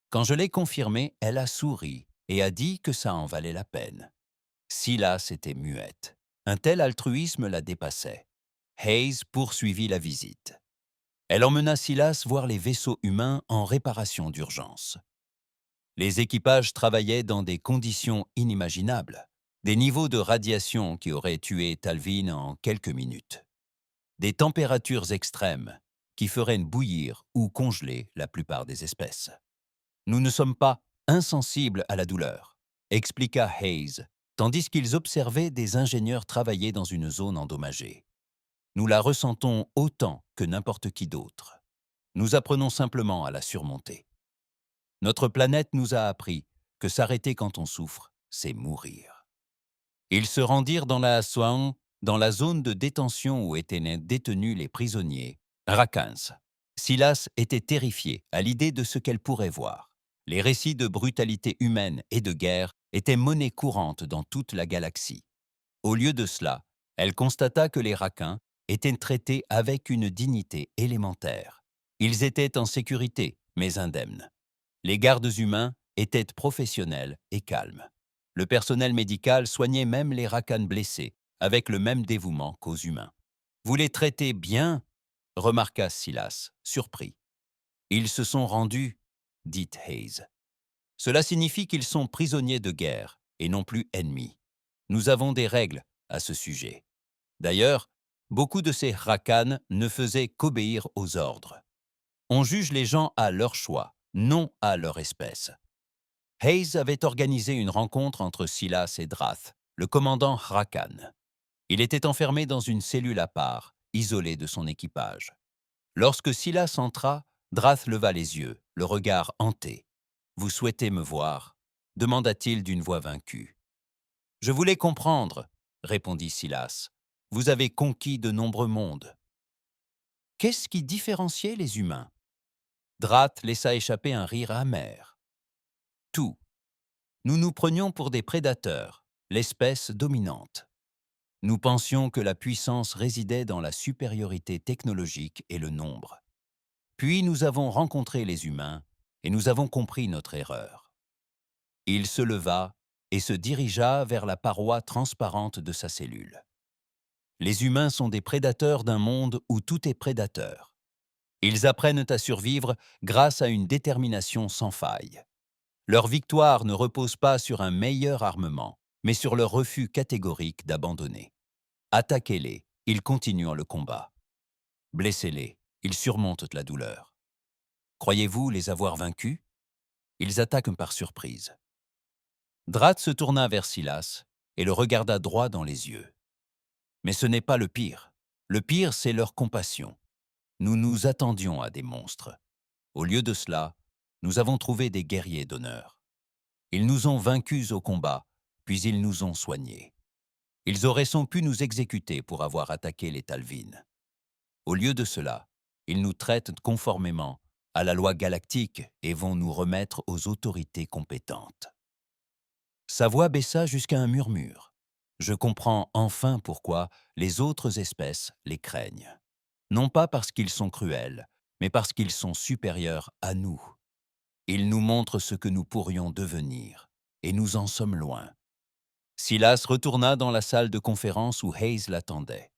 Quand je l'ai confirmé, elle a souri et a dit que ça en valait la peine. Silas était muette. Un tel altruisme la dépassait. Hayes poursuivit la visite. Elle emmena Silas voir les vaisseaux humains en réparation d'urgence. Les équipages travaillaient dans des conditions inimaginables, des niveaux de radiation qui auraient tué Talvin en quelques minutes, des températures extrêmes qui feraient bouillir ou congeler la plupart des espèces. Nous ne sommes pas insensibles à la douleur, expliqua Hayes, tandis qu'ils observaient des ingénieurs travailler dans une zone endommagée. Nous la ressentons autant que n'importe qui d'autre. Nous apprenons simplement à la surmonter. Notre planète nous a appris que s'arrêter quand on souffre, c'est mourir. Ils se rendirent dans la Aswang, dans la zone de détention où étaient détenus les prisonniers, Rakans. Silas était terrifié à l'idée de ce qu'elle pourrait voir. Les récits de brutalité humaine et de guerre étaient monnaie courante dans toute la galaxie. Au lieu de cela, elle constata que les Rakans étaient traités avec une dignité élémentaire. Ils étaient en sécurité, mais indemnes. Les gardes humains étaient professionnels et calmes. Le personnel médical soignait même les Rakans blessés, avec le même dévouement qu'aux humains. « Vous les traitez bien ?» remarqua Silas, surpris. « Ils se sont rendus, » dit Hayes. « Cela signifie qu'ils sont prisonniers de guerre et non plus ennemis. Nous avons des règles à ce sujet. D'ailleurs, beaucoup de ces Rakans ne faisaient qu'obéir aux ordres. On juge les gens à leur choix, non à leur espèce. » Hayes avait organisé une rencontre entre Silas et Drath, le commandant Rakan. Il était enfermé dans une cellule à part, isolé de son équipage. Lorsque Silas entra, Drath leva les yeux, le regard hanté. « Vous souhaitez me voir ?» demanda-t-il d'une voix vaincue. « Je voulais comprendre, » répondit Silas. « Vous avez conquis de nombreux mondes. » Qu'est-ce qui différenciait les humains? Drath laissa échapper un rire amer. Tout. Nous nous prenions pour des prédateurs, l'espèce dominante. Nous pensions que la puissance résidait dans la supériorité technologique et le nombre. Puis nous avons rencontré les humains et nous avons compris notre erreur. Il se leva et se dirigea vers la paroi transparente de sa cellule. Les humains sont des prédateurs d'un monde où tout est prédateur. Ils apprennent à survivre grâce à une détermination sans faille. Leur victoire ne repose pas sur un meilleur armement, mais sur leur refus catégorique d'abandonner. Attaquez-les, ils continuent le combat. Blessez-les, ils surmontent la douleur. Croyez-vous les avoir vaincus? Ils attaquent par surprise. Drath se tourna vers Silas et le regarda droit dans les yeux. Mais ce n'est pas le pire. Le pire, c'est leur compassion. Nous nous attendions à des monstres. Au lieu de cela, nous avons trouvé des guerriers d'honneur. Ils nous ont vaincus au combat, puis ils nous ont soignés. Ils auraient sans pu nous exécuter pour avoir attaqué les Talvin. Au lieu de cela, ils nous traitent conformément à la loi galactique et vont nous remettre aux autorités compétentes. Sa voix baissa jusqu'à un murmure. Je comprends enfin pourquoi les autres espèces les craignent. Non pas parce qu'ils sont cruels, mais parce qu'ils sont supérieurs à nous. Ils nous montrent ce que nous pourrions devenir, et nous en sommes loin. Silas retourna dans la salle de conférence où Hayes l'attendait.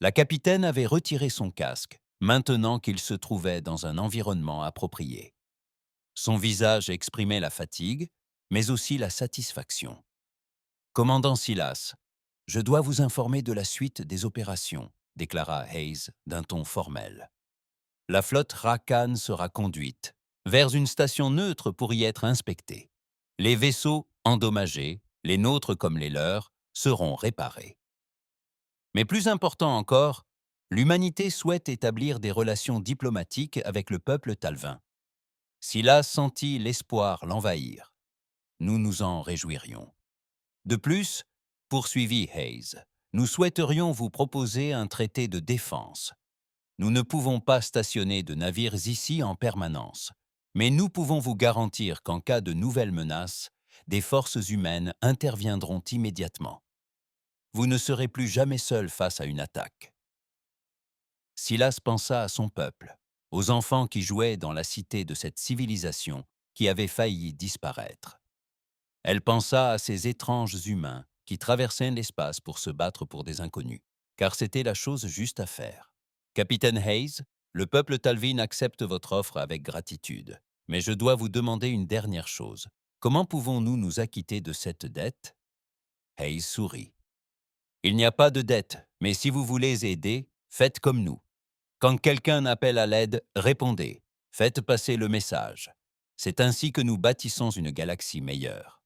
La capitaine avait retiré son casque, maintenant qu'il se trouvait dans un environnement approprié. Son visage exprimait la fatigue, mais aussi la satisfaction. « Commandant Silas, je dois vous informer de la suite des opérations, » déclara Hayes d'un ton formel. « La flotte Rakan sera conduite vers une station neutre pour y être inspectée. Les vaisseaux endommagés, les nôtres comme les leurs, seront réparés. Mais plus important encore, l'humanité souhaite établir des relations diplomatiques avec le peuple talvin. Silas sentit l'espoir l'envahir. Nous nous en réjouirions. De plus, poursuivit Hayes, nous souhaiterions vous proposer un traité de défense. Nous ne pouvons pas stationner de navires ici en permanence, mais nous pouvons vous garantir qu'en cas de nouvelles menaces, des forces humaines interviendront immédiatement. Vous ne serez plus jamais seul face à une attaque. Silas pensa à son peuple, aux enfants qui jouaient dans la cité de cette civilisation qui avait failli disparaître. Elle pensa à ces étranges humains qui traversaient l'espace pour se battre pour des inconnus. car c'était la chose juste à faire. Capitaine Hayes, le peuple Talvin accepte votre offre avec gratitude. Mais je dois vous demander une dernière chose. Comment pouvons-nous nous acquitter de cette dette? Hayes sourit. Il n'y a pas de dette, mais si vous voulez aider, faites comme nous. Quand quelqu'un appelle à l'aide, répondez. Faites passer le message. C'est ainsi que nous bâtissons une galaxie meilleure.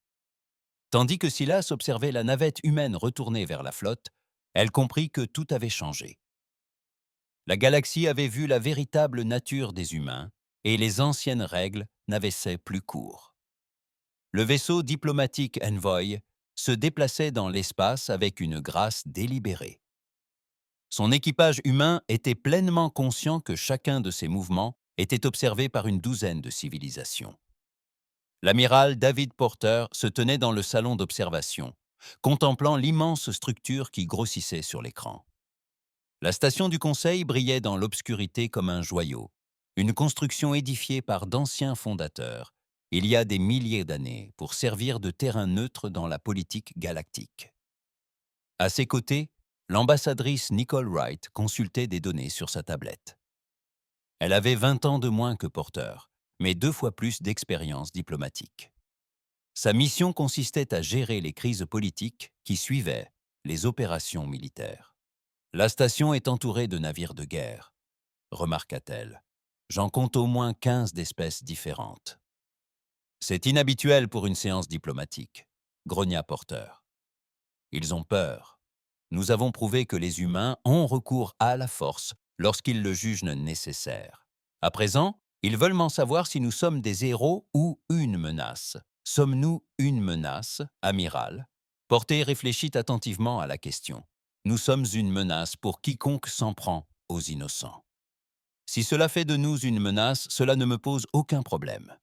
Tandis que Silas observait la navette humaine retourner vers la flotte, elle comprit que tout avait changé. La galaxie avait vu la véritable nature des humains, et les anciennes règles n'avaient plus cours. Le vaisseau diplomatique Envoy se déplaçait dans l'espace avec une grâce délibérée. Son équipage humain était pleinement conscient que chacun de ses mouvements était observé par une douzaine de civilisations. L'amiral David Porter se tenait dans le salon d'observation, contemplant l'immense structure qui grossissait sur l'écran. La station du Conseil brillait dans l'obscurité comme un joyau, une construction édifiée par d'anciens fondateurs, il y a des milliers d'années, pour servir de terrain neutre dans la politique galactique. À ses côtés, l'ambassadrice Nicole Wright consultait des données sur sa tablette. Elle avait 20 ans de moins que Porter, mais 2 fois plus d'expérience diplomatique. Sa mission consistait à gérer les crises politiques qui suivaient les opérations militaires. La station est entourée de navires de guerre, remarqua-t-elle. J'en compte au moins 15 d'espèces différentes. C'est inhabituel pour une séance diplomatique, grogna Porter. Ils ont peur. Nous avons prouvé que les humains ont recours à la force lorsqu'ils le jugent nécessaire. À présent, ils veulent m'en savoir si nous sommes des héros ou une menace. Sommes-nous une menace, amiral? Porter réfléchit attentivement à la question. Nous sommes une menace pour quiconque s'en prend aux innocents. Si cela fait de nous une menace, cela ne me pose aucun problème.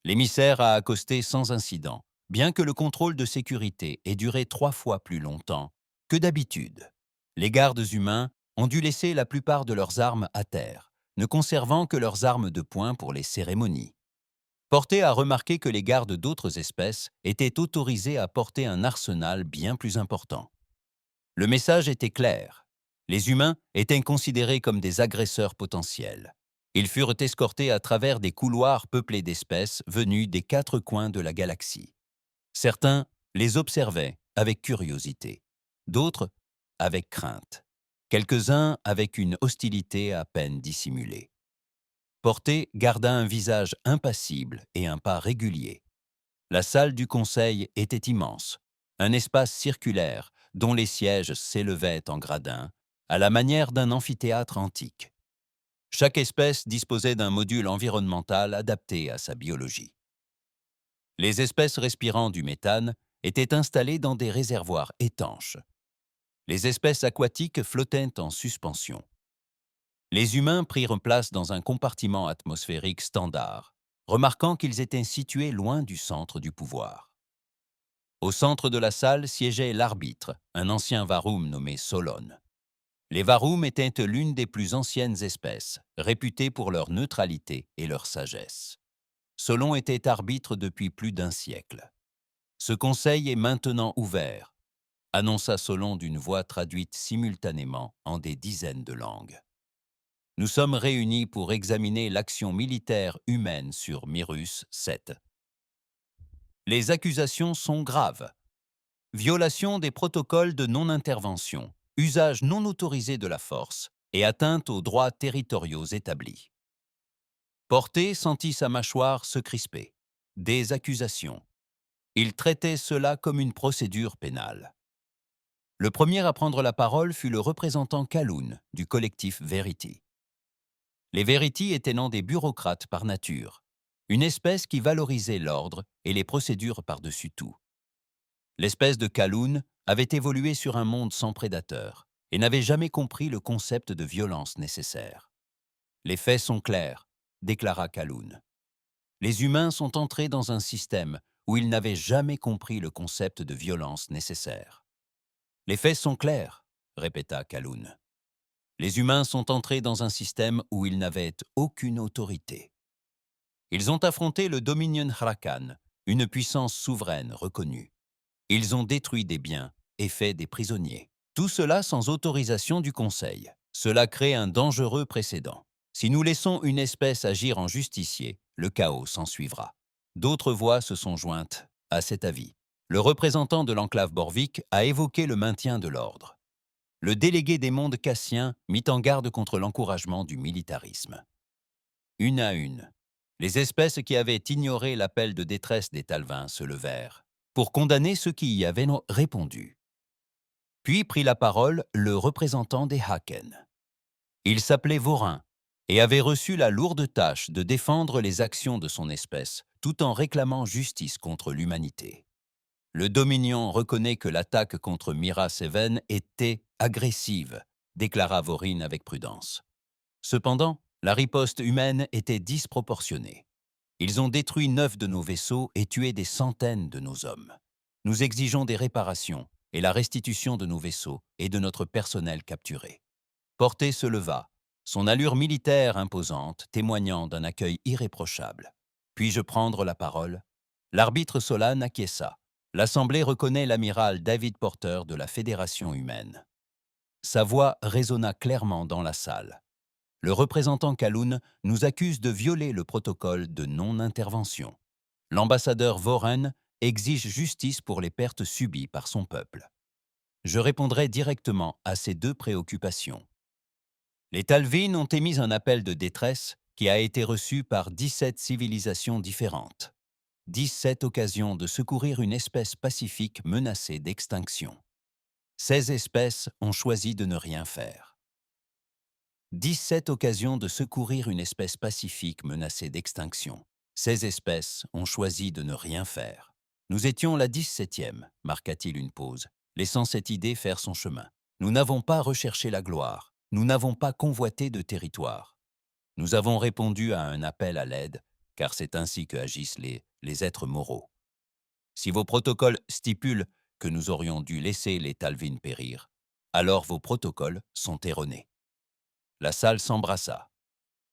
L'émissaire a accosté sans incident, bien que le contrôle de sécurité ait duré 3 fois plus longtemps que d'habitude. Les gardes humains ont dû laisser la plupart de leurs armes à terre, ne conservant que leurs armes de poing pour les cérémonies. Porté a remarqué que les gardes d'autres espèces étaient autorisés à porter un arsenal bien plus important. Le message était clair. Les humains étaient considérés comme des agresseurs potentiels. Ils furent escortés à travers des couloirs peuplés d'espèces venues des 4 coins de la galaxie. Certains les observaient avec curiosité, d'autres avec crainte, quelques-uns avec une hostilité à peine dissimulée. Porté garda un visage impassible et un pas régulier. La salle du conseil était immense, un espace circulaire dont les sièges s'élevaient en gradins, à la manière d'un amphithéâtre antique. Chaque espèce disposait d'un module environnemental adapté à sa biologie. Les espèces respirant du méthane étaient installées dans des réservoirs étanches. Les espèces aquatiques flottaient en suspension. Les humains prirent place dans un compartiment atmosphérique standard, remarquant qu'ils étaient situés loin du centre du pouvoir. Au centre de la salle siégeait l'arbitre, un ancien Varum nommé Solon. Les Varum étaient l'une des plus anciennes espèces, réputées pour leur neutralité et leur sagesse. Solon était arbitre depuis plus d'1 siècle. Ce conseil est maintenant ouvert, annonça Solon d'une voix traduite simultanément en des dizaines de langues. Nous sommes réunis pour examiner l'action militaire humaine sur Myrus 7. Les accusations sont graves. Violation des protocoles de non-intervention, usage non autorisé de la force et atteinte aux droits territoriaux établis. Porté sentit sa mâchoire se crisper. Des accusations. Il traitait cela comme une procédure pénale. Le premier à prendre la parole fut le représentant Kaloun du collectif Verity. Les Verity étaient non des bureaucrates par nature, une espèce qui valorisait l'ordre et les procédures par-dessus tout. L'espèce de Kaloun avait évolué sur un monde sans prédateurs et n'avait jamais compris le concept de violence nécessaire. Les faits sont clairs, déclara Kaloun. Les humains sont entrés dans un système où ils n'avaient jamais compris le concept de violence nécessaire. Les faits sont clairs, répéta Kaloun. Les humains sont entrés dans un système où ils n'avaient aucune autorité. Ils ont affronté le Dominion Hrakan, une puissance souveraine reconnue. Ils ont détruit des biens et fait des prisonniers. Tout cela sans autorisation du Conseil. Cela crée un dangereux précédent. Si nous laissons une espèce agir en justicier, le chaos s'ensuivra. D'autres voix se sont jointes à cet avis. Le représentant de l'enclave Borvik a évoqué le maintien de l'ordre. Le délégué des mondes cassiens mit en garde contre l'encouragement du militarisme. Une à une, les espèces qui avaient ignoré l'appel de détresse des Talvins se levèrent pour condamner ceux qui y avaient répondu. Puis prit la parole le représentant des Haken. Il s'appelait Vorin et avait reçu la lourde tâche de défendre les actions de son espèce tout en réclamant justice contre l'humanité. Le Dominion reconnaît que l'attaque contre Mira Seven était agressive, déclara Vorin avec prudence. Cependant, la riposte humaine était disproportionnée. Ils ont détruit 9 de nos vaisseaux et tué des centaines de nos hommes. Nous exigeons des réparations et la restitution de nos vaisseaux et de notre personnel capturé. Porté se leva, son allure militaire imposante témoignant d'un accueil irréprochable. Puis-je prendre la parole? L'arbitre Solane acquiesça. L'Assemblée reconnaît l'amiral David Porter de la Fédération humaine. Sa voix résonna clairement dans la salle. Le représentant Kaloun nous accuse de violer le protocole de non-intervention. L'ambassadeur Voren exige justice pour les pertes subies par son peuple. Je répondrai directement à ces deux préoccupations. Les Talvin ont émis un appel de détresse qui a été reçu par 17 civilisations différentes. 17 occasions de secourir une espèce pacifique menacée d'extinction. 16 espèces ont choisi de ne rien faire. 17 occasions de secourir une espèce pacifique menacée d'extinction. 16 espèces ont choisi de ne rien faire. Nous étions la 17e, marqua-t-il une pause, laissant cette idée faire son chemin. Nous n'avons pas recherché la gloire. Nous n'avons pas convoité de territoire. Nous avons répondu à un appel à l'aide, car c'est ainsi que agissent les êtres moraux. Si vos protocoles stipulent que nous aurions dû laisser les Talvin périr, alors vos protocoles sont erronés. La salle s'embrassa.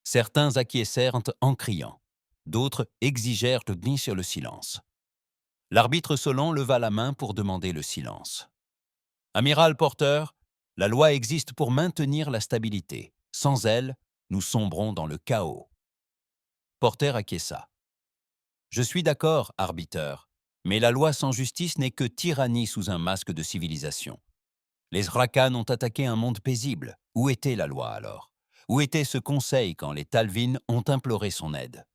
Certains acquiescèrent en criant. D'autres exigèrent le silence. L'arbitre Solon leva la main pour demander le silence. Amiral Porter, la loi existe pour maintenir la stabilité. Sans elle, nous sombrons dans le chaos. Porter acquiesça. Je suis d'accord, arbiteur, mais la loi sans justice n'est que tyrannie sous un masque de civilisation. Les Rakan ont attaqué un monde paisible. Où était la loi alors? Où était ce conseil quand les Talvin ont imploré son aide?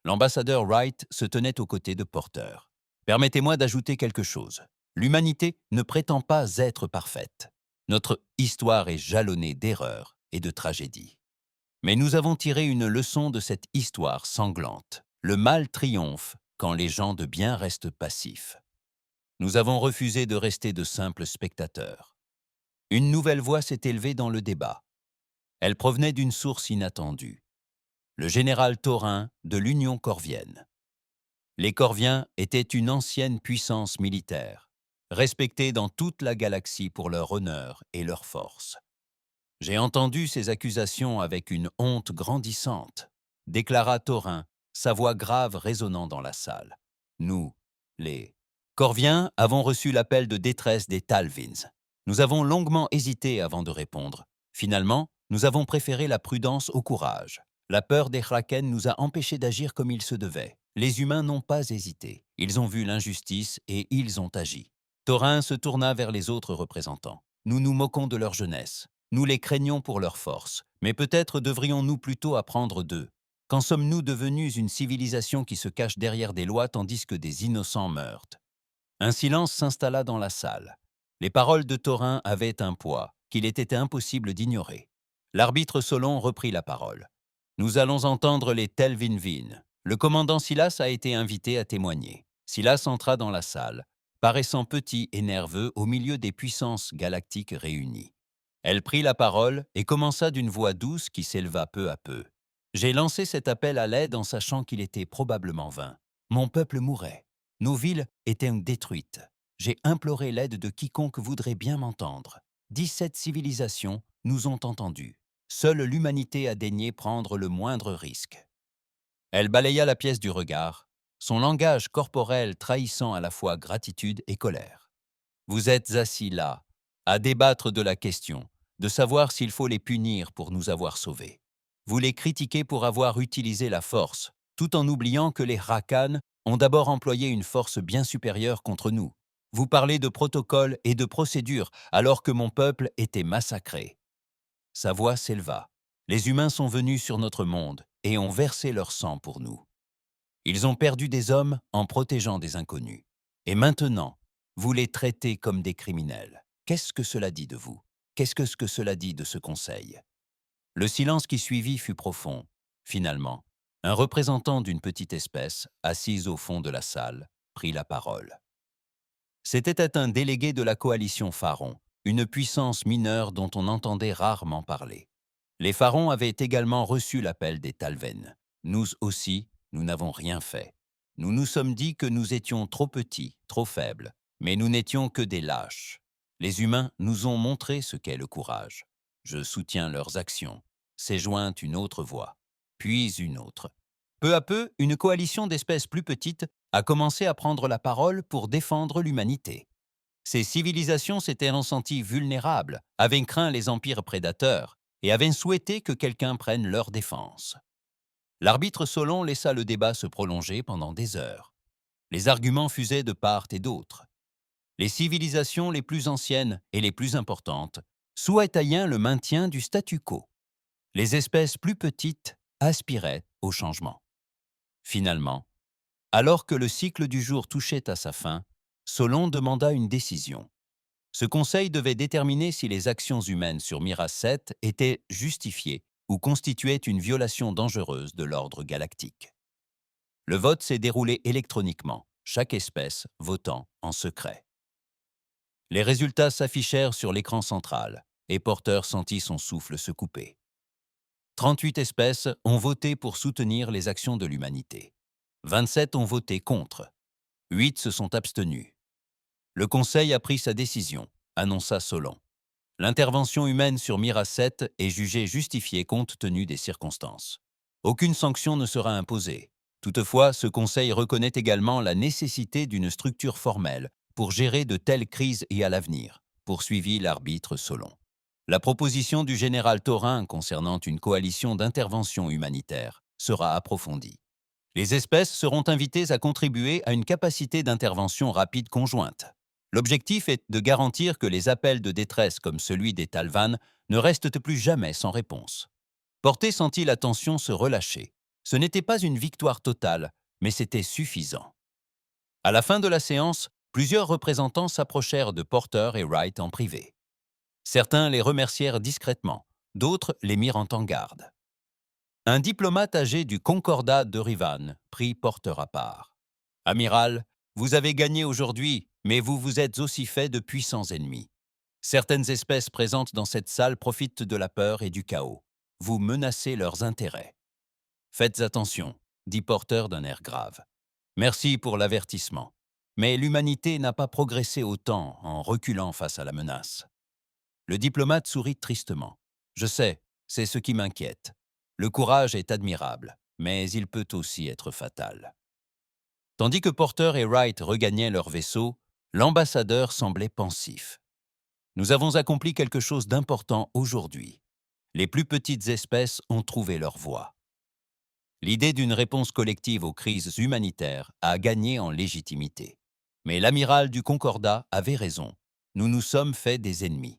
L'ambassadeur Wright se tenait aux côtés de Porter. Permettez-moi d'ajouter quelque chose. L'humanité ne prétend pas être parfaite. Notre histoire est jalonnée d'erreurs et de tragédies. Mais nous avons tiré une leçon de cette histoire sanglante. Le mal triomphe quand les gens de bien restent passifs. Nous avons refusé de rester de simples spectateurs. Une nouvelle voix s'est élevée dans le débat. Elle provenait d'une source inattendue. Le général Thorin de l'Union corvienne. Les Corviens étaient une ancienne puissance militaire, respectés dans toute la galaxie pour leur honneur et leur force. J'ai entendu ces accusations avec une honte grandissante, déclara Thorin, sa voix grave résonnant dans la salle. Nous, les Corviens, avons reçu l'appel de détresse des Talvins. Nous avons longuement hésité avant de répondre. Finalement, nous avons préféré la prudence au courage. La peur des Kraken nous a empêchés d'agir comme il se devait. Les humains n'ont pas hésité. Ils ont vu l'injustice et ils ont agi. Thorin se tourna vers les autres représentants. Nous nous moquons de leur jeunesse. Nous les craignons pour leur force. Mais peut-être devrions-nous plutôt apprendre d'eux. Qu'en sommes-nous devenus une civilisation qui se cache derrière des lois tandis que des innocents meurent? Un silence s'installa dans la salle. Les paroles de Thorin avaient un poids qu'il était impossible d'ignorer. L'arbitre Solon reprit la parole. Nous allons entendre les Telvinvin. Le commandant Silas a été invité à témoigner. Silas entra dans la salle, paraissant petit et nerveux au milieu des puissances galactiques réunies. Elle prit la parole et commença d'une voix douce qui s'éleva peu à peu. J'ai lancé cet appel à l'aide en sachant qu'il était probablement vain. Mon peuple mourait. Nos villes étaient détruites. J'ai imploré l'aide de quiconque voudrait bien m'entendre. 17 civilisations nous ont entendus. Seule l'humanité a daigné prendre le moindre risque. Elle balaya la pièce du regard, son langage corporel trahissant à la fois gratitude et colère. Vous êtes assis là, à débattre de la question, de savoir s'il faut les punir pour nous avoir sauvés. Vous les critiquez pour avoir utilisé la force, tout en oubliant que les Rakan ont d'abord employé une force bien supérieure contre nous. Vous parlez de protocoles et de procédures alors que mon peuple était massacré. Sa voix s'éleva. Les humains sont venus sur notre monde et ont versé leur sang pour nous. Ils ont perdu des hommes en protégeant des inconnus. Et maintenant, vous les traitez comme des criminels. Qu'est-ce que cela dit de vous? Qu'est-ce que cela dit de ce conseil? Le silence qui suivit fut profond. Finalement, un représentant d'une petite espèce, assise au fond de la salle, prit la parole. C'était un délégué de la coalition Pharaon, une puissance mineure dont on entendait rarement parler. Les Pharaons avaient également reçu l'appel des Talven. Nous aussi, nous n'avons rien fait. Nous nous sommes dit que nous étions trop petits, trop faibles, mais nous n'étions que des lâches. Les humains nous ont montré ce qu'est le courage. Je soutiens leurs actions. S'est jointe une autre voix, puis une autre. Peu à peu, une coalition d'espèces plus petites a commencé à prendre la parole pour défendre l'humanité. Ces civilisations s'étaient ressenties vulnérables, avaient craint les empires prédateurs et avaient souhaité que quelqu'un prenne leur défense. L'arbitre Solon laissa le débat se prolonger pendant des heures. Les arguments fusaient de part et d'autre. Les civilisations les plus anciennes et les plus importantes souhaitaient le maintien du statu quo. Les espèces plus petites aspiraient au changement. Finalement, alors que le cycle du jour touchait à sa fin, Solon demanda une décision. Ce conseil devait déterminer si les actions humaines sur Mira 7 étaient justifiées ou constituaient une violation dangereuse de l'ordre galactique. Le vote s'est déroulé électroniquement, chaque espèce votant en secret. Les résultats s'affichèrent sur l'écran central, et Porter sentit son souffle se couper. 38 espèces ont voté pour soutenir les actions de l'humanité. 27 ont voté contre. 8 se sont abstenus. Le Conseil a pris sa décision, annonça Solon. L'intervention humaine sur Mira 7 est jugée justifiée compte tenu des circonstances. Aucune sanction ne sera imposée. Toutefois, ce Conseil reconnaît également la nécessité d'une structure formelle pour gérer de telles crises et à l'avenir, poursuivit l'arbitre Solon. La proposition du général Thorin concernant une coalition d'intervention humanitaire sera approfondie. Les espèces seront invitées à contribuer à une capacité d'intervention rapide conjointe. L'objectif est de garantir que les appels de détresse comme celui des Talvan ne restent plus jamais sans réponse. Porter sentit la tension se relâcher. Ce n'était pas une victoire totale, mais c'était suffisant. À la fin de la séance, plusieurs représentants s'approchèrent de Porter et Wright en privé. Certains les remercièrent discrètement, d'autres les mirent en garde. Un diplomate âgé du Concordat de Rivan prit Porter à part. « Amiral, vous avez gagné aujourd'hui, mais vous vous êtes aussi fait de puissants ennemis. Certaines espèces présentes dans cette salle profitent de la peur et du chaos. Vous menacez leurs intérêts. » « Faites attention, » dit Porter d'un air grave. « Merci pour l'avertissement. Mais l'humanité n'a pas progressé autant en reculant face à la menace. » Le diplomate sourit tristement. « Je sais, c'est ce qui m'inquiète. Le courage est admirable, mais il peut aussi être fatal. » Tandis que Porter et Wright regagnaient leur vaisseau, l'ambassadeur semblait pensif. « Nous avons accompli quelque chose d'important aujourd'hui. Les plus petites espèces ont trouvé leur voie. » L'idée d'une réponse collective aux crises humanitaires a gagné en légitimité. Mais l'amiral du Concordat avait raison. Nous nous sommes fait des ennemis.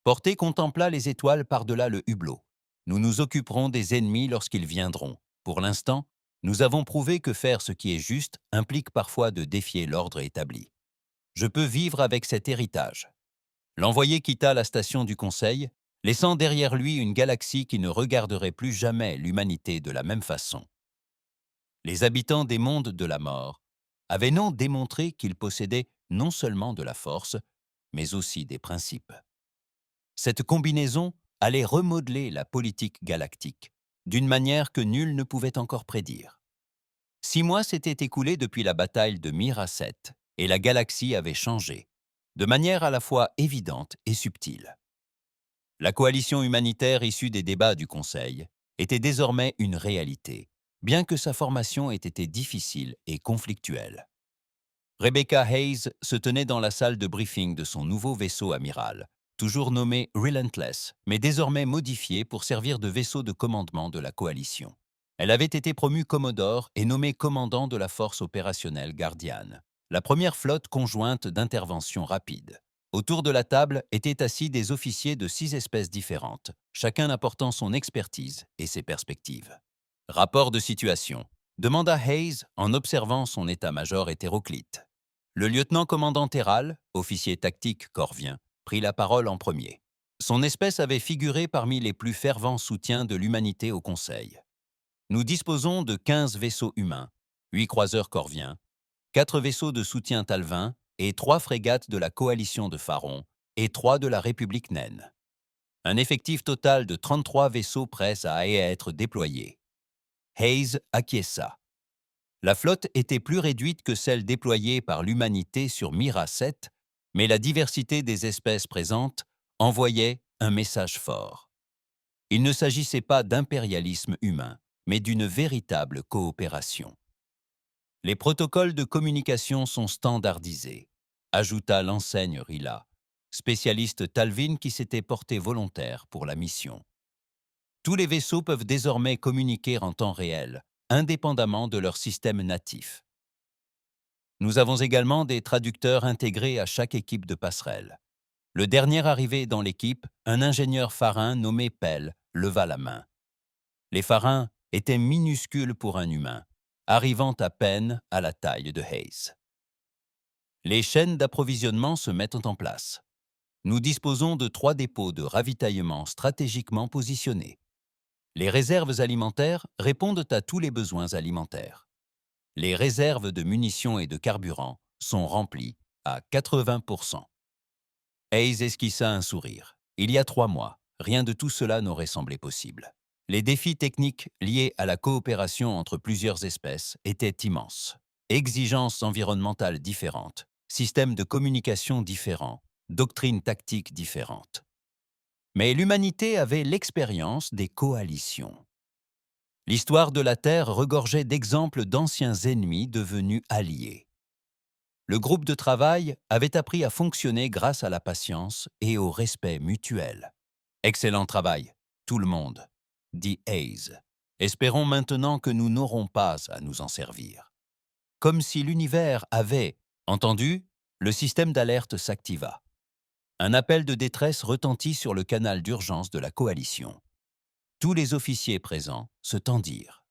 Porter contempla les étoiles par-delà le hublot. Nous nous occuperons des ennemis lorsqu'ils viendront. Pour l'instant, nous avons prouvé que faire ce qui est juste implique parfois de défier l'ordre établi. Je peux vivre avec cet héritage. L'envoyé quitta la station du Conseil, laissant derrière lui une galaxie qui ne regarderait plus jamais l'humanité de la même façon. Les habitants des mondes de la mort avaient non démontré qu'ils possédaient non seulement de la force, mais aussi des principes. Cette combinaison allait remodeler la politique galactique, d'une manière que nul ne pouvait encore prédire. 6 mois s'étaient écoulés depuis la bataille de Mira 7, et la galaxie avait changé, de manière à la fois évidente et subtile. La coalition humanitaire issue des débats du Conseil était désormais une réalité, bien que sa formation ait été difficile et conflictuelle. Rebecca Hayes se tenait dans la salle de briefing de son nouveau vaisseau amiral, toujours nommé Relentless, mais désormais modifié pour servir de vaisseau de commandement de la coalition. Elle avait été promue Commodore et nommée commandant de la force opérationnelle Guardian, la première flotte conjointe d'intervention rapide. Autour de la table étaient assis des officiers de 6 espèces différentes, chacun apportant son expertise et ses perspectives. Rapport de situation, demanda Hayes en observant son état-major hétéroclite. Le lieutenant-commandant Terral, officier tactique corvien, prit la parole en premier. Son espèce avait figuré parmi les plus fervents soutiens de l'humanité au Conseil. Nous disposons de 15 vaisseaux humains, 8 croiseurs corviens, 4 vaisseaux de soutien talvin et 3 frégates de la coalition de Pharaon et 3 de la République naine. Un effectif total de 33 vaisseaux prêts à être déployés. Hayes acquiesça. La flotte était plus réduite que celle déployée par l'humanité sur Mira 7, mais la diversité des espèces présentes envoyait un message fort. Il ne s'agissait pas d'impérialisme humain, mais d'une véritable coopération. Les protocoles de communication sont standardisés, ajouta l'enseigne Rila, spécialiste Talvin qui s'était porté volontaire pour la mission. Tous les vaisseaux peuvent désormais communiquer en temps réel, indépendamment de leur système natif. Nous avons également des traducteurs intégrés à chaque équipe de passerelle. Le dernier arrivé dans l'équipe, un ingénieur pharin nommé Pell, leva la main. Les pharins étaient minuscules pour un humain, arrivant à peine à la taille de Hayes. Les chaînes d'approvisionnement se mettent en place. Nous disposons de 3 dépôts de ravitaillement stratégiquement positionnés. Les réserves alimentaires répondent à tous les besoins alimentaires. Les réserves de munitions et de carburant sont remplies à 80%. Hayes esquissa un sourire. Il y a 3 mois, rien de tout cela n'aurait semblé possible. Les défis techniques liés à la coopération entre plusieurs espèces étaient immenses. Exigences environnementales différentes, systèmes de communication différents, doctrines tactiques différentes. Mais l'humanité avait l'expérience des coalitions. L'histoire de la Terre regorgeait d'exemples d'anciens ennemis devenus alliés. Le groupe de travail avait appris à fonctionner grâce à la patience et au respect mutuel. « Excellent travail, tout le monde », dit Hayes. « Espérons maintenant que nous n'aurons pas à nous en servir. » Comme si l'univers avait entendu, le système d'alerte s'activa. Un appel de détresse retentit sur le canal d'urgence de la coalition. Tous les officiers présents se tendirent.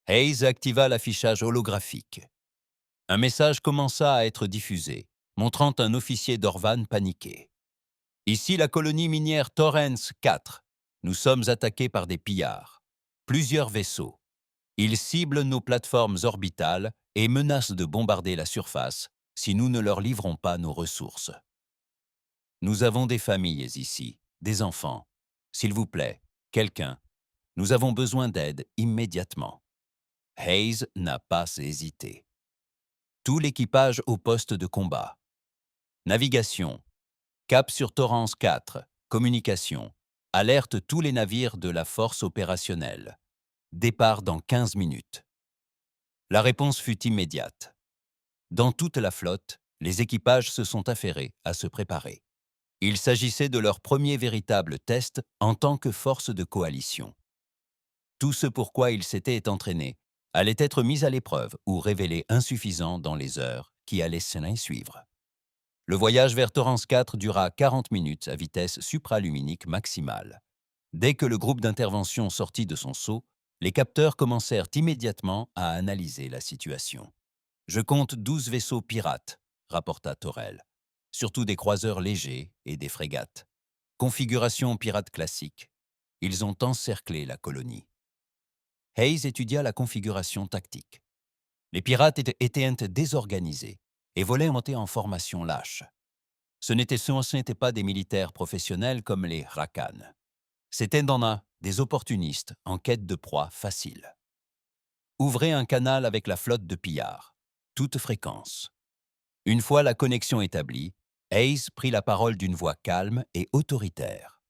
Hayes activa l'affichage holographique. Un message commença à être diffusé, montrant un officier d'Orvan paniqué. « Ici la colonie minière Torrens 4. Nous sommes attaqués par des pillards. Plusieurs vaisseaux. Ils ciblent nos plateformes orbitales et menacent de bombarder la surface si nous ne leur livrons pas nos ressources. Nous avons des familles ici, des enfants. S'il vous plaît, quelqu'un. Nous avons besoin d'aide immédiatement. » Hayes n'a pas hésité. Tout l'équipage au poste de combat. Navigation. Cap sur Torrens 4. Communication. Alerte tous les navires de la force opérationnelle. Départ dans 15 minutes. La réponse fut immédiate. Dans toute la flotte, les équipages se sont affairés à se préparer. Il s'agissait de leur premier véritable test en tant que force de coalition. Tout ce pourquoi ils s'étaient entraînés allait être mis à l'épreuve ou révélé insuffisant dans les heures qui allaient s'en suivre. Le voyage vers Torrens 4 dura 40 minutes à vitesse supraluminique maximale. Dès que le groupe d'intervention sortit de son seau, les capteurs commencèrent immédiatement à analyser la situation. « Je compte 12 vaisseaux pirates », rapporta Torrel, surtout des croiseurs légers et des frégates. Configuration pirate classique. Ils ont encerclé la colonie. Hayes étudia la configuration tactique. Les pirates étaient désorganisés et volaient monter en formation lâche. Ce n'étaient pas des militaires professionnels comme les Rakan. C'étaient des opportunistes en quête de proie facile. Ouvrez un canal avec la flotte de pillards, toute fréquence. Une fois la connexion établie, Hayes prit la parole d'une voix calme et autoritaire.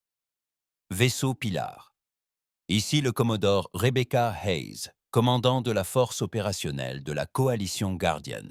Vaisseau Pilar. Ici le commodore Rebecca Hayes, commandant de la force opérationnelle de la coalition Guardian.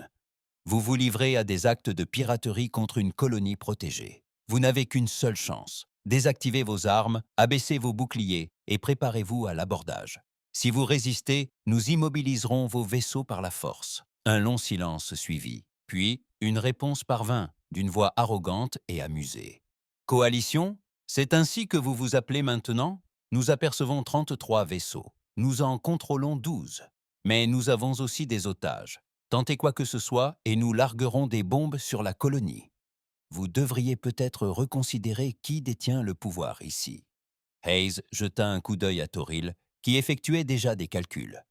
Vous vous livrez à des actes de piraterie contre une colonie protégée. Vous n'avez qu'une seule chance. Désactivez vos armes, abaissez vos boucliers et préparez-vous à l'abordage. Si vous résistez, nous immobiliserons vos vaisseaux par la force. Un long silence suivit. Puis, une réponse parvint, d'une voix arrogante et amusée. Coalition, c'est ainsi que vous vous appelez maintenant? Nous apercevons 33 vaisseaux. Nous en contrôlons 12. Mais nous avons aussi des otages. Tentez quoi que ce soit et nous larguerons des bombes sur la colonie. Vous devriez peut-être reconsidérer qui détient le pouvoir ici. Hayes jeta un coup d'œil à Toril, qui effectuait déjà des calculs.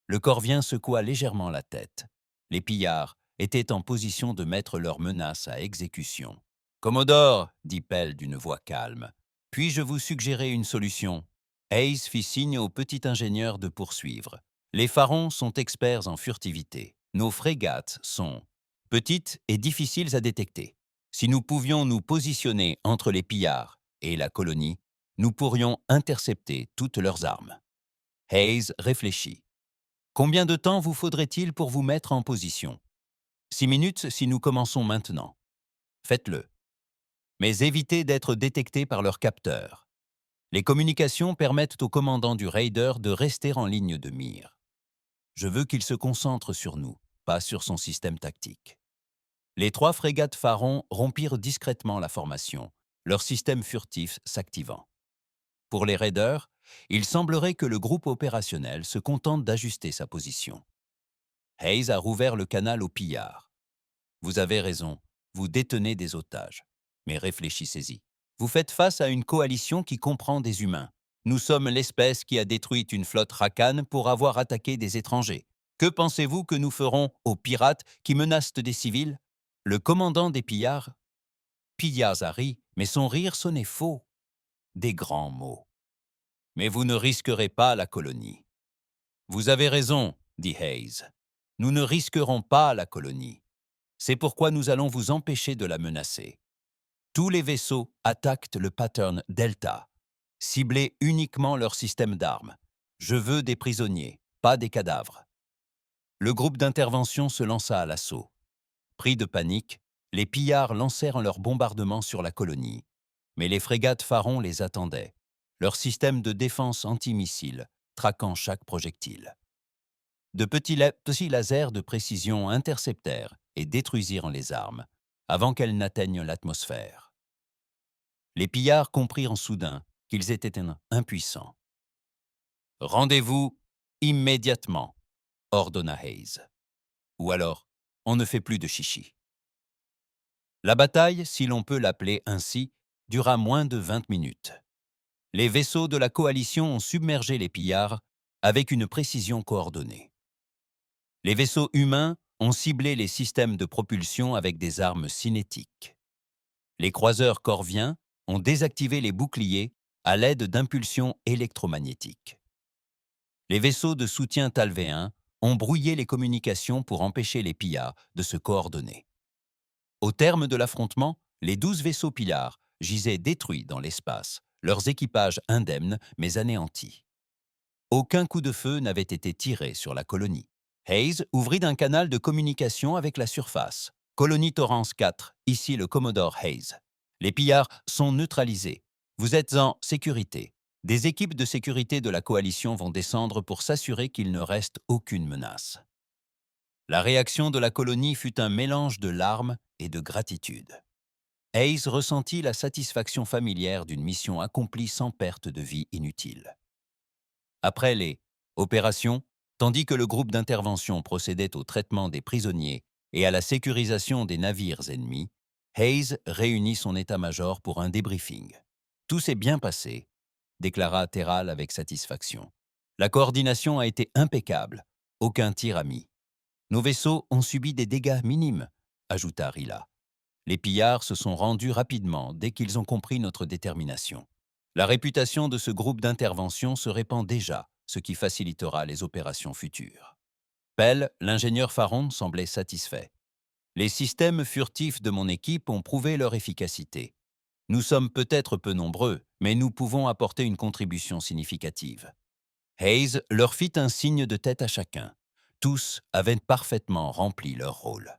Le Corvien secoua légèrement la tête. Les pillards étaient en position de mettre leurs menaces à exécution. « Commodore, dit Pell d'une voix calme, puis-je vous suggérer une solution ?» Hayes fit signe au petit ingénieur de poursuivre. « Les pharaons sont experts en furtivité. Nos frégates sont petites et difficiles à détecter. Si nous pouvions nous positionner entre les pillards et la colonie, nous pourrions intercepter toutes leurs armes. » Hayes réfléchit. « Combien de temps vous faudrait-il pour vous mettre en position ? 6 minutes si nous commençons maintenant. Faites-le. Mais évitez d'être détecté par leurs capteurs. Les communications permettent au commandant du Raider de rester en ligne de mire. Je veux qu'il se concentre sur nous, pas sur son système tactique. » Les 3 frégates Pharaon rompirent discrètement la formation, leur système furtif s'activant. Pour les raiders, il semblerait que le groupe opérationnel se contente d'ajuster sa position. Hayes a rouvert le canal aux pillards. « Vous avez raison, vous détenez des otages. Mais réfléchissez-y. Vous faites face à une coalition qui comprend des humains. Nous sommes l'espèce qui a détruit une flotte Rakan pour avoir attaqué des étrangers. Que pensez-vous que nous ferons aux pirates qui menacent des civils ?» Le commandant des pillards a ri, mais son rire sonnait faux. Des grands mots. « Mais vous ne risquerez pas la colonie. »« Vous avez raison, dit Hayes. Nous ne risquerons pas la colonie. C'est pourquoi nous allons vous empêcher de la menacer. Tous les vaisseaux attaquent le pattern Delta. Ciblez uniquement leur système d'armes. Je veux des prisonniers, pas des cadavres. » Le groupe d'intervention se lança à l'assaut. Pris de panique, les pillards lancèrent leurs bombardements sur la colonie. Mais les frégates Pharaon les attendaient, leur système de défense antimissiles traquant chaque projectile. De petits lasers de précision interceptèrent et détruisirent les armes, avant qu'elles n'atteignent l'atmosphère. Les pillards comprirent soudain qu'ils étaient impuissants. « Rendez-vous immédiatement », ordonna Hayes. « Ou alors, on ne fait plus de chichi. » La bataille, si l'on peut l'appeler ainsi, dura moins de 20 minutes. Les vaisseaux de la coalition ont submergé les pillards avec une précision coordonnée. Les vaisseaux humains ont ciblé les systèmes de propulsion avec des armes cinétiques. Les croiseurs corviens ont désactivé les boucliers à l'aide d'impulsions électromagnétiques. Les vaisseaux de soutien talvéens ont brouillé les communications pour empêcher les pillards de se coordonner. Au terme de l'affrontement, les 12 vaisseaux pillards gisaient détruits dans l'espace, leurs équipages indemnes mais anéantis. Aucun coup de feu n'avait été tiré sur la colonie. Hayes ouvrit un canal de communication avec la surface. « Colonie Torrance 4, ici le Commodore Hayes. Les pillards sont neutralisés. Vous êtes en sécurité. Des équipes de sécurité de la coalition vont descendre pour s'assurer qu'il ne reste aucune menace. » La réaction de la colonie fut un mélange de larmes et de gratitude. Hayes ressentit la satisfaction familière d'une mission accomplie sans perte de vie inutile. Après les opérations, tandis que le groupe d'intervention procédait au traitement des prisonniers et à la sécurisation des navires ennemis, Hayes réunit son état-major pour un débriefing. « Tout s'est bien passé », déclara Terral avec satisfaction. « La coordination a été impeccable, aucun tir ami. Nos vaisseaux ont subi des dégâts minimes, ajouta Rilla. Les pillards se sont rendus rapidement dès qu'ils ont compris notre détermination. La réputation de ce groupe d'intervention se répand déjà, ce qui facilitera les opérations futures. » Pell, l'ingénieur Pharaon, semblait satisfait. « Les systèmes furtifs de mon équipe ont prouvé leur efficacité. Nous sommes peut-être peu nombreux, mais nous pouvons apporter une contribution significative. » Hayes leur fit un signe de tête à chacun. Tous avaient parfaitement rempli leur rôle.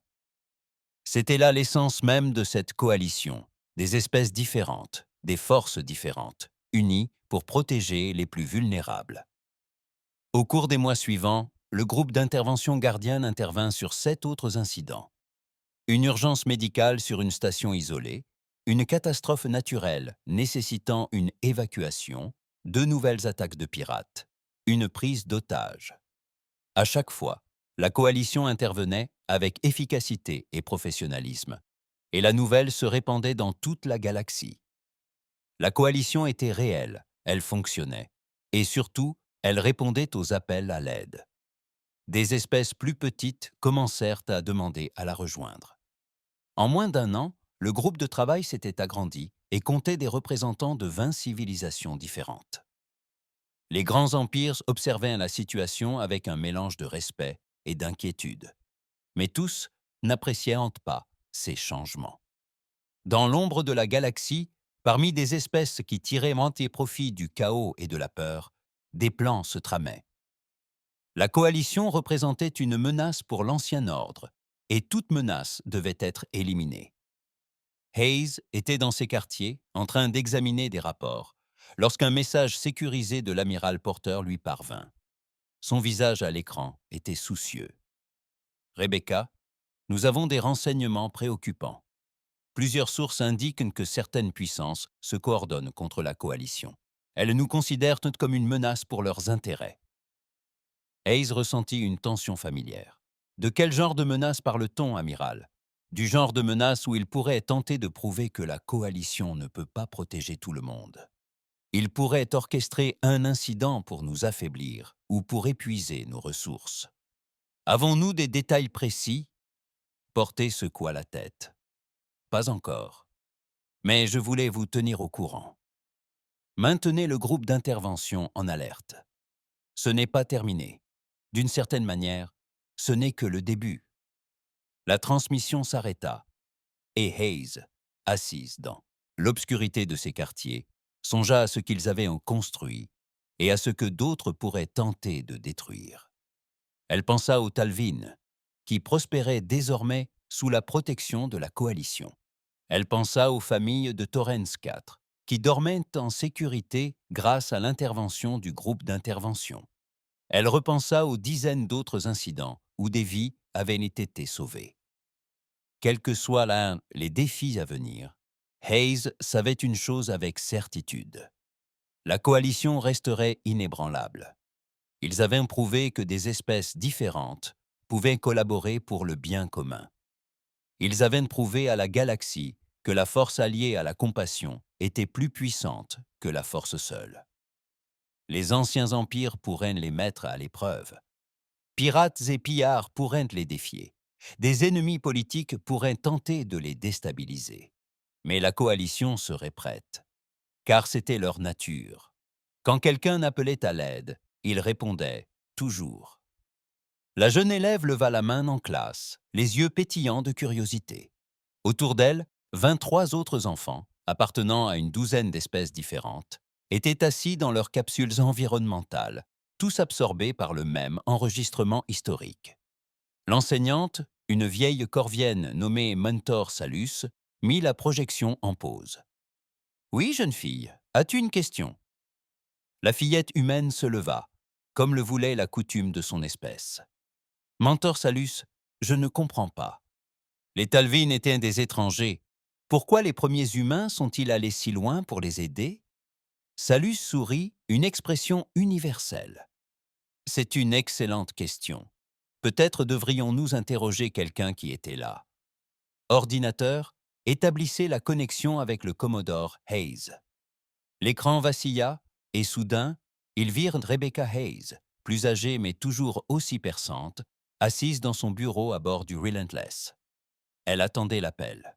C'était là l'essence même de cette coalition, des espèces différentes, des forces différentes, unies pour protéger les plus vulnérables. Au cours des mois suivants, le groupe d'intervention gardienne intervint sur 7 autres incidents. Une urgence médicale sur une station isolée, une catastrophe naturelle nécessitant une évacuation, 2 nouvelles attaques de pirates, une prise d'otages. À chaque fois, la coalition intervenait avec efficacité et professionnalisme, et la nouvelle se répandait dans toute la galaxie. La coalition était réelle, elle fonctionnait, et surtout, elle répondait aux appels à l'aide. Des espèces plus petites commencèrent à demander à la rejoindre. En moins d'un an, le groupe de travail s'était agrandi et comptait des représentants de 20 civilisations différentes. Les grands empires observaient la situation avec un mélange de respect et d'inquiétude. Mais tous n'appréciaient pas ces changements. Dans l'ombre de la galaxie, parmi des espèces qui tiraient entier profit du chaos et de la peur, des plans se tramaient. La coalition représentait une menace pour l'ancien ordre, et toute menace devait être éliminée. Hayes était dans ses quartiers, en train d'examiner des rapports, lorsqu'un message sécurisé de l'amiral Porter lui parvint. Son visage à l'écran était soucieux. « Rebecca, nous avons des renseignements préoccupants. Plusieurs sources indiquent que certaines puissances se coordonnent contre la coalition. Elles nous considèrent comme une menace pour leurs intérêts. » Hayes ressentit une tension familière. De quel genre de menace parle-t-on, amiral ? Du genre de menace où il pourrait tenter de prouver que la coalition ne peut pas protéger tout le monde. Il pourrait orchestrer un incident pour nous affaiblir ou pour épuiser nos ressources. Avons-nous des détails précis ? Porter secoua la tête. Pas encore. Mais je voulais vous tenir au courant. Maintenez le groupe d'intervention en alerte. Ce n'est pas terminé. D'une certaine manière, ce n'est que le début. La transmission s'arrêta, et Hayes, assise dans l'obscurité de ses quartiers, songea à ce qu'ils avaient construit et à ce que d'autres pourraient tenter de détruire. Elle pensa aux Talvin, qui prospéraient désormais sous la protection de la coalition. Elle pensa aux familles de Torrens IV, qui dormaient en sécurité grâce à l'intervention du groupe d'intervention. Elle repensa aux dizaines d'autres incidents où des vies avaient été sauvées. Quels que soient les défis à venir, Hayes savait une chose avec certitude. La coalition resterait inébranlable. Ils avaient prouvé que des espèces différentes pouvaient collaborer pour le bien commun. Ils avaient prouvé à la galaxie que la force alliée à la compassion était plus puissante que la force seule. Les anciens empires pourraient les mettre à l'épreuve. Pirates et pillards pourraient les défier. Des ennemis politiques pourraient tenter de les déstabiliser. Mais la coalition serait prête, car c'était leur nature. Quand quelqu'un appelait à l'aide, ils répondaient toujours. La jeune élève leva la main en classe, les yeux pétillants de curiosité. Autour d'elle, 23 autres enfants, appartenant à une douzaine d'espèces différentes, étaient assis dans leurs capsules environnementales, tous absorbés par le même enregistrement historique. L'enseignante, une vieille corvienne nommée Mentor Salus, mit la projection en pause. « Oui, jeune fille, as-tu une question ?» La fillette humaine se leva, comme le voulait la coutume de son espèce. « Mentor Salus, je ne comprends pas. Les Talvin étaient des étrangers. Pourquoi les premiers humains sont-ils allés si loin pour les aider ?» Salus sourit, une expression universelle. « C'est une excellente question. Peut-être devrions-nous interroger quelqu'un qui était là. » Ordinateur, établissez la connexion avec le Commodore Hayes. L'écran vacilla, et soudain, ils virent Rebecca Hayes, plus âgée mais toujours aussi perçante, assise dans son bureau à bord du Relentless. Elle attendait l'appel.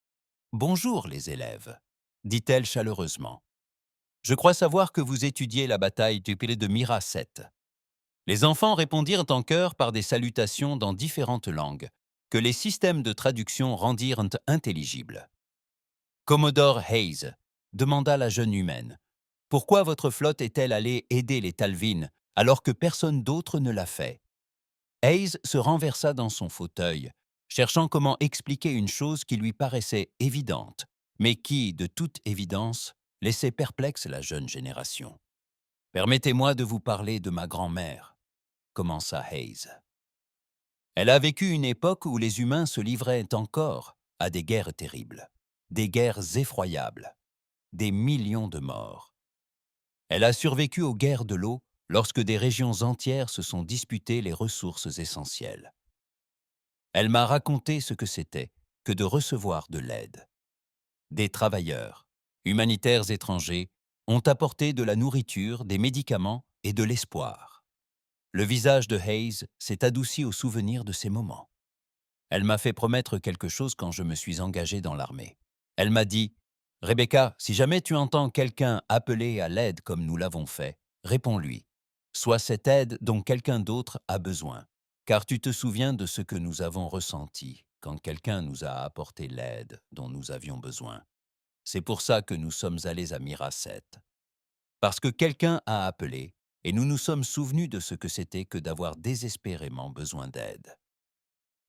« Bonjour, les élèves, » dit-elle chaleureusement. « Je crois savoir que vous étudiez la bataille du palais de Mira 7. » Les enfants répondirent en chœur par des salutations dans différentes langues, que les systèmes de traduction rendirent intelligibles. « Commodore Hayes, » demanda la jeune humaine, « pourquoi votre flotte est-elle allée aider les Talvin alors que personne d'autre ne l'a fait ?» Hayes se renversa dans son fauteuil, cherchant comment expliquer une chose qui lui paraissait évidente, mais qui, de toute évidence, laissait perplexe la jeune génération. « Permettez-moi de vous parler de ma grand-mère », commença Hayes. Elle a vécu une époque où les humains se livraient encore à des guerres terribles, des guerres effroyables, des millions de morts. Elle a survécu aux guerres de l'eau lorsque des régions entières se sont disputées les ressources essentielles. Elle m'a raconté ce que c'était que de recevoir de l'aide. Des travailleurs, humanitaires étrangers, ont apporté de la nourriture, des médicaments et de l'espoir. Le visage de Hayes s'est adouci au souvenir de ces moments. Elle m'a fait promettre quelque chose quand je me suis engagé dans l'armée. Elle m'a dit « Rebecca, si jamais tu entends quelqu'un appeler à l'aide comme nous l'avons fait, réponds-lui. Sois cette aide dont quelqu'un d'autre a besoin, car tu te souviens de ce que nous avons ressenti quand quelqu'un nous a apporté l'aide dont nous avions besoin. C'est pour ça que nous sommes allés à Mira 7. Parce que quelqu'un a appelé et nous nous sommes souvenus de ce que c'était que d'avoir désespérément besoin d'aide. »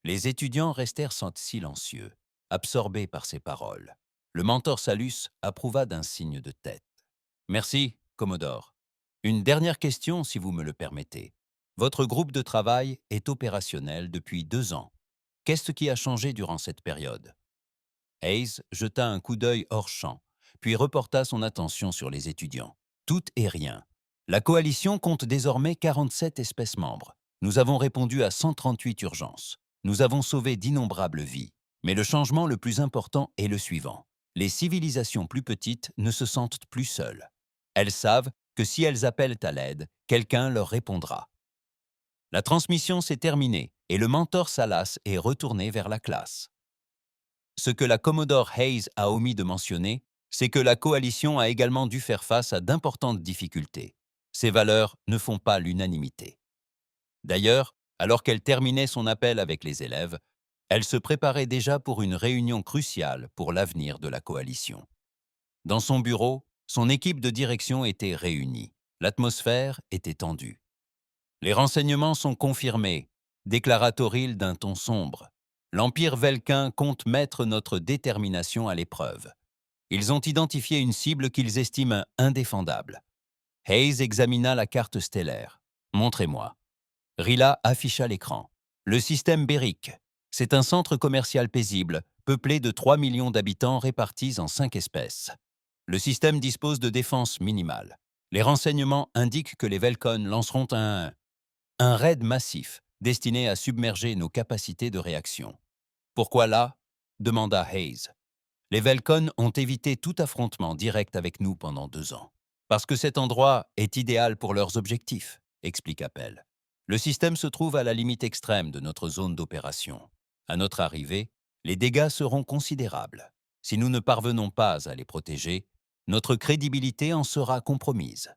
Les étudiants restèrent silencieux, absorbés par ces paroles. Le mentor Salus approuva d'un signe de tête. « Merci, Commodore. Une dernière question, si vous me le permettez. Votre groupe de travail est opérationnel depuis 2 ans. Qu'est-ce qui a changé durant cette période ?» Hayes jeta un coup d'œil hors champ, puis reporta son attention sur les étudiants. « Tout et rien. La coalition compte désormais 47 espèces membres. Nous avons répondu à 138 urgences. Nous avons sauvé d'innombrables vies. Mais le changement le plus important est le suivant. Les civilisations plus petites ne se sentent plus seules. Elles savent que si elles appellent à l'aide, quelqu'un leur répondra. » La transmission s'est terminée et le mentor Salas est retourné vers la classe. Ce que la Commodore Hayes a omis de mentionner, c'est que la coalition a également dû faire face à d'importantes difficultés. Ces valeurs ne font pas l'unanimité. D'ailleurs, alors qu'elle terminait son appel avec les élèves, elle se préparait déjà pour une réunion cruciale pour l'avenir de la coalition. Dans son bureau, son équipe de direction était réunie. L'atmosphère était tendue. « Les renseignements sont confirmés », déclara Toril d'un ton sombre. « L'Empire Velkin compte mettre notre détermination à l'épreuve. Ils ont identifié une cible qu'ils estiment indéfendable. » Hayes examina la carte stellaire. « Montrez-moi. » Rilla afficha l'écran. « Le système Beric. C'est un centre commercial paisible, peuplé de 3 millions d'habitants répartis en 5 espèces. Le système dispose de défenses minimales. Les renseignements indiquent que les Velkon lanceront un raid massif destiné à submerger nos capacités de réaction. »« Pourquoi là ?» demanda Hayes. « Les Velkon ont évité tout affrontement direct avec nous pendant 2 ans. Parce que cet endroit est idéal pour leurs objectifs, » expliqua Pell. « Le système se trouve à la limite extrême de notre zone d'opération. À notre arrivée, les dégâts seront considérables. Si nous ne parvenons pas à les protéger, notre crédibilité en sera compromise.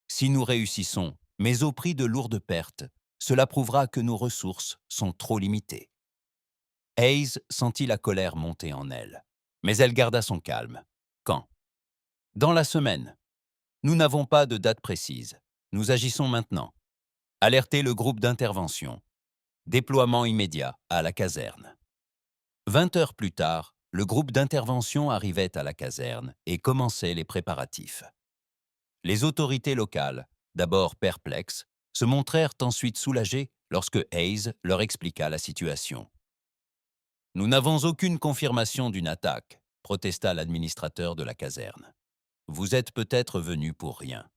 Si nous réussissons, mais au prix de lourdes pertes, cela prouvera que nos ressources sont trop limitées. » Hayes sentit la colère monter en elle, mais elle garda son calme. « Quand ?»« Dans la semaine. Nous n'avons pas de date précise. Nous agissons maintenant. Alertez le groupe d'intervention. Déploiement immédiat à la caserne. » 20 heures plus tard, le groupe d'intervention arrivait à la caserne et commençait les préparatifs. Les autorités locales, d'abord perplexes, se montrèrent ensuite soulagées lorsque Hayes leur expliqua la situation. « Nous n'avons aucune confirmation d'une attaque », protesta l'administrateur de la caserne. « Vous êtes peut-être venus pour rien. »«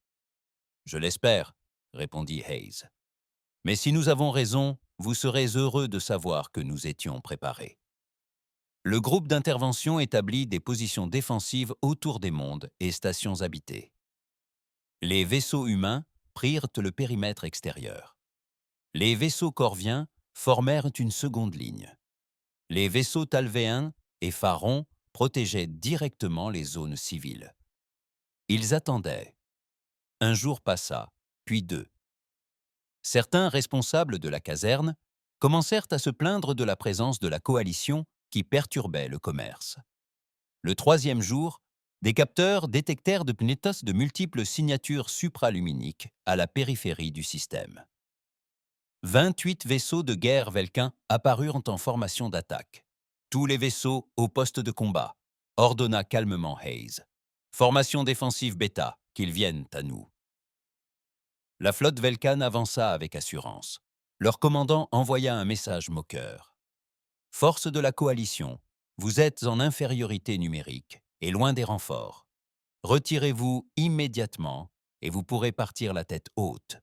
Je l'espère, » répondit Hayes. « Mais si nous avons raison, vous serez heureux de savoir que nous étions préparés. » Le groupe d'intervention établit des positions défensives autour des mondes et stations habitées. Les vaisseaux humains prirent le périmètre extérieur. Les vaisseaux corviens formèrent une seconde ligne. Les vaisseaux talvéens et Pharon protégeaient directement les zones civiles. Ils attendaient. Un jour passa, puis 2. Certains responsables de la caserne commencèrent à se plaindre de la présence de la coalition qui perturbait le commerce. Le 3e jour, des capteurs détectèrent de multiples signatures supraluminiques à la périphérie du système. 28 vaisseaux de guerre Velkin apparurent en formation d'attaque. Tous les vaisseaux au poste de combat, ordonna calmement Hayes. Formation défensive bêta, qu'ils viennent à nous. La flotte Velkan avança avec assurance. Leur commandant envoya un message moqueur. Force de la coalition, vous êtes en infériorité numérique et loin des renforts. Retirez-vous immédiatement et vous pourrez partir la tête haute.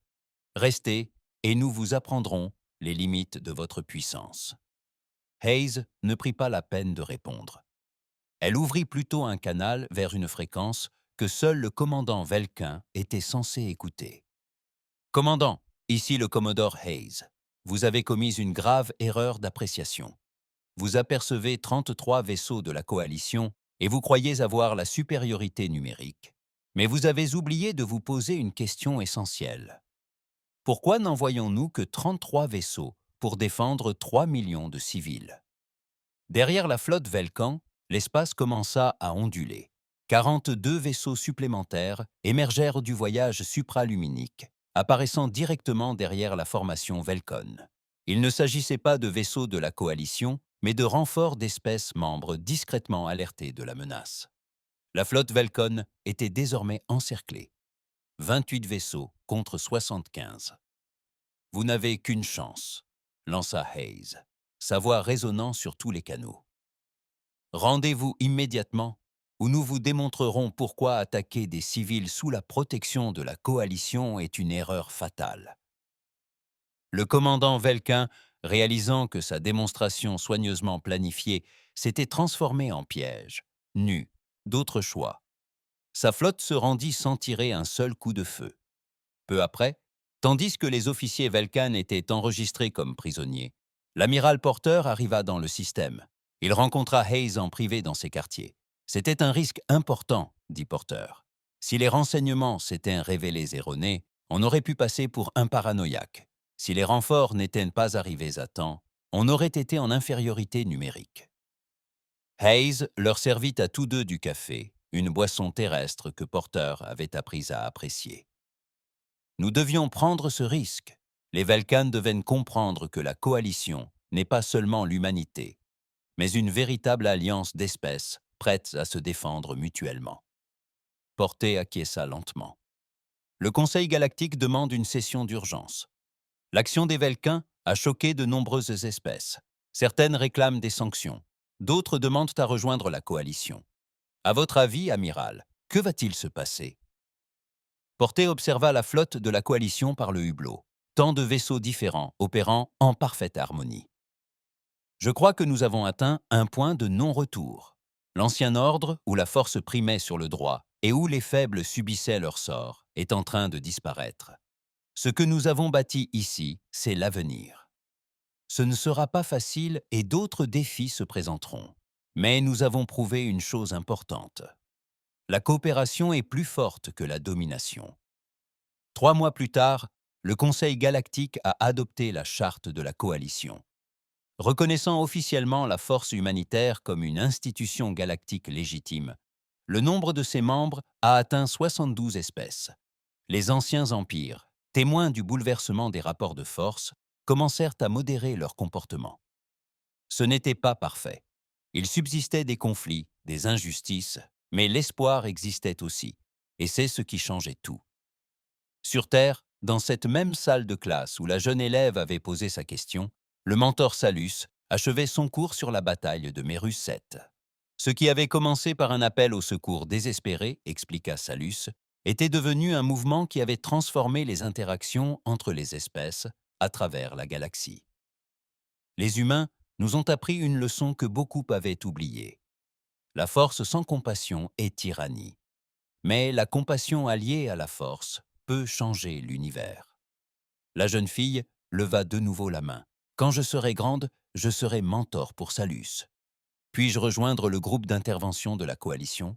Restez et nous vous apprendrons les limites de votre puissance. Hayes ne prit pas la peine de répondre. Elle ouvrit plutôt un canal vers une fréquence que seul le commandant Velkin était censé écouter. « Commandant, ici le commodore Hayes. Vous avez commis une grave erreur d'appréciation. Vous apercevez 33 vaisseaux de la coalition et vous croyez avoir la supériorité numérique. Mais vous avez oublié de vous poser une question essentielle. Pourquoi n'envoyons-nous que 33 vaisseaux pour défendre 3 millions de civils? Derrière la flotte Velkan, l'espace commença à onduler. 42 vaisseaux supplémentaires émergèrent du voyage supraluminique, apparaissant directement derrière la formation Velkon. Il ne s'agissait pas de vaisseaux de la coalition, mais de renforts d'espèces membres discrètement alertés de la menace. La flotte Velkon était désormais encerclée. 28 vaisseaux contre 75. « Vous n'avez qu'une chance, lança Hayes, sa voix résonnant sur tous les canaux. Rendez-vous immédiatement, ou nous vous démontrerons pourquoi attaquer des civils sous la protection de la coalition est une erreur fatale. Le commandant Velkin, réalisant que sa démonstration soigneusement planifiée s'était transformée en piège, n'eut d'autre choix. Sa flotte se rendit sans tirer un seul coup de feu. Peu après, tandis que les officiers Velkan étaient enregistrés comme prisonniers, l'amiral Porter arriva dans le système. Il rencontra Hayes en privé dans ses quartiers. C'était un risque important, dit Porter. Si les renseignements s'étaient révélés erronés, on aurait pu passer pour un paranoïaque. Si les renforts n'étaient pas arrivés à temps, on aurait été en infériorité numérique. Hayes leur servit à tous deux du café, une boisson terrestre que Porter avait appris à apprécier. Nous devions prendre ce risque. Les Velkan devaient comprendre que la coalition n'est pas seulement l'humanité, mais une véritable alliance d'espèces prêtes à se défendre mutuellement. Porter acquiesça lentement. Le Conseil galactique demande une session d'urgence. L'action des Velkins a choqué de nombreuses espèces. Certaines réclament des sanctions. D'autres demandent à rejoindre la coalition. À votre avis, amiral, que va-t-il se passer? Porter observa la flotte de la coalition par le hublot. Tant de vaisseaux différents opérant en parfaite harmonie. Je crois que nous avons atteint un point de non-retour. L'ancien ordre, où la force primait sur le droit et où les faibles subissaient leur sort, est en train de disparaître. Ce que nous avons bâti ici, c'est l'avenir. Ce ne sera pas facile et d'autres défis se présenteront. Mais nous avons prouvé une chose importante. La coopération est plus forte que la domination. 3 mois plus tard, le Conseil galactique a adopté la charte de la coalition. Reconnaissant officiellement la force humanitaire comme une institution galactique légitime, le nombre de ses membres a atteint 72 espèces. Les anciens empires, témoins du bouleversement des rapports de force, commencèrent à modérer leur comportement. Ce n'était pas parfait. Il subsistait des conflits, des injustices, mais l'espoir existait aussi, et c'est ce qui changeait tout. Sur Terre, dans cette même salle de classe où la jeune élève avait posé sa question, le mentor Salus achevait son cours sur la bataille de Mérus 7. Ce qui avait commencé par un appel au secours désespéré, expliqua Salus, était devenu un mouvement qui avait transformé les interactions entre les espèces à travers la galaxie. Les humains nous ont appris une leçon que beaucoup avaient oubliée. La force sans compassion est tyrannie. Mais la compassion alliée à la force peut changer l'univers. La jeune fille leva de nouveau la main. Quand je serai grande, je serai mentor pour Salus. Puis-je rejoindre le groupe d'intervention de la coalition?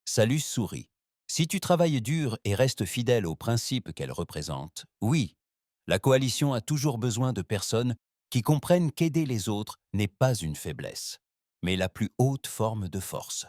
Salus sourit. Si tu travailles dur et restes fidèle aux principes qu'elle représente, oui, la coalition a toujours besoin de personnes qui comprennent qu'aider les autres n'est pas une faiblesse, mais la plus haute forme de force.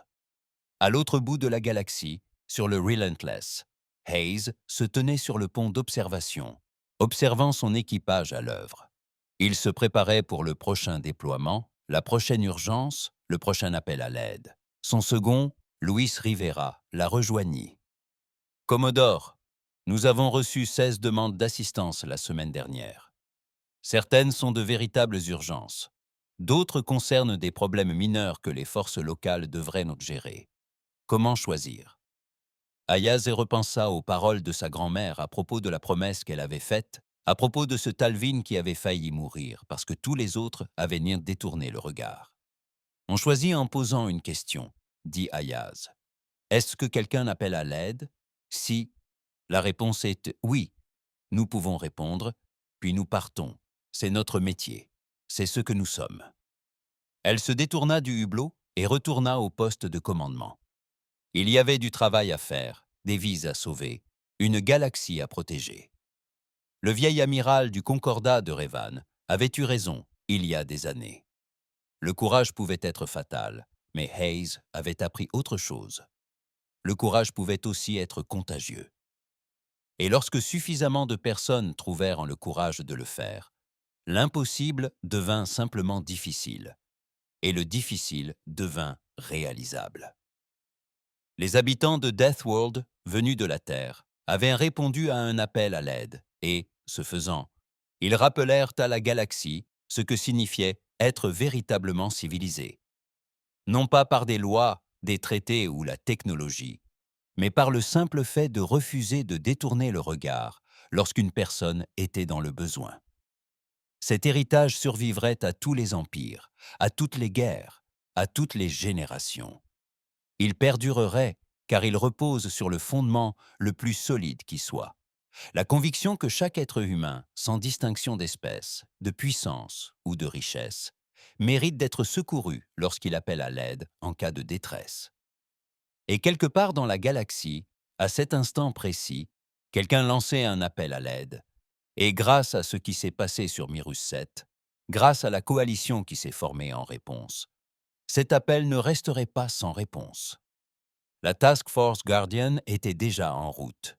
À l'autre bout de la galaxie, sur le Relentless, Hayes se tenait sur le pont d'observation, observant son équipage à l'œuvre. Il se préparait pour le prochain déploiement, la prochaine urgence, le prochain appel à l'aide. Son second, Luis Rivera, la rejoignit. « Commodore, nous avons reçu 16 demandes d'assistance la semaine dernière. Certaines sont de véritables urgences. D'autres concernent des problèmes mineurs que les forces locales devraient nous gérer. Comment choisir ?» Ayaz repensa aux paroles de sa grand-mère à propos de la promesse qu'elle avait faite, à propos de ce Talvin qui avait failli mourir parce que tous les autres avaient détourné le regard. « On choisit en posant une question, » dit Ayaz. « Est-ce que quelqu'un appelle à l'aide ? Si la réponse est oui, nous pouvons répondre, puis nous partons. C'est notre métier. C'est ce que nous sommes. » Elle se détourna du hublot et retourna au poste de commandement. Il y avait du travail à faire, des vies à sauver, une galaxie à protéger. Le vieil amiral du Concordat de Revan avait eu raison il y a des années. Le courage pouvait être fatal, mais Hayes avait appris autre chose. Le courage pouvait aussi être contagieux. Et lorsque suffisamment de personnes trouvèrent en le courage de le faire, l'impossible devint simplement difficile, et le difficile devint réalisable. Les habitants de Deathworld, venus de la Terre, avaient répondu à un appel à l'aide et, ce faisant, ils rappelèrent à la galaxie ce que signifiait être véritablement civilisé. Non pas par des lois, des traités ou la technologie, mais par le simple fait de refuser de détourner le regard lorsqu'une personne était dans le besoin. Cet héritage survivrait à tous les empires, à toutes les guerres, à toutes les générations. Il perdurerait car il repose sur le fondement le plus solide qui soit. La conviction que chaque être humain, sans distinction d'espèce, de puissance ou de richesse, mérite d'être secouru lorsqu'il appelle à l'aide en cas de détresse. Et quelque part dans la galaxie, à cet instant précis, quelqu'un lançait un appel à l'aide. Et grâce à ce qui s'est passé sur Myrus 7, grâce à la coalition qui s'est formée en réponse, cet appel ne resterait pas sans réponse. La Task Force Guardian était déjà en route.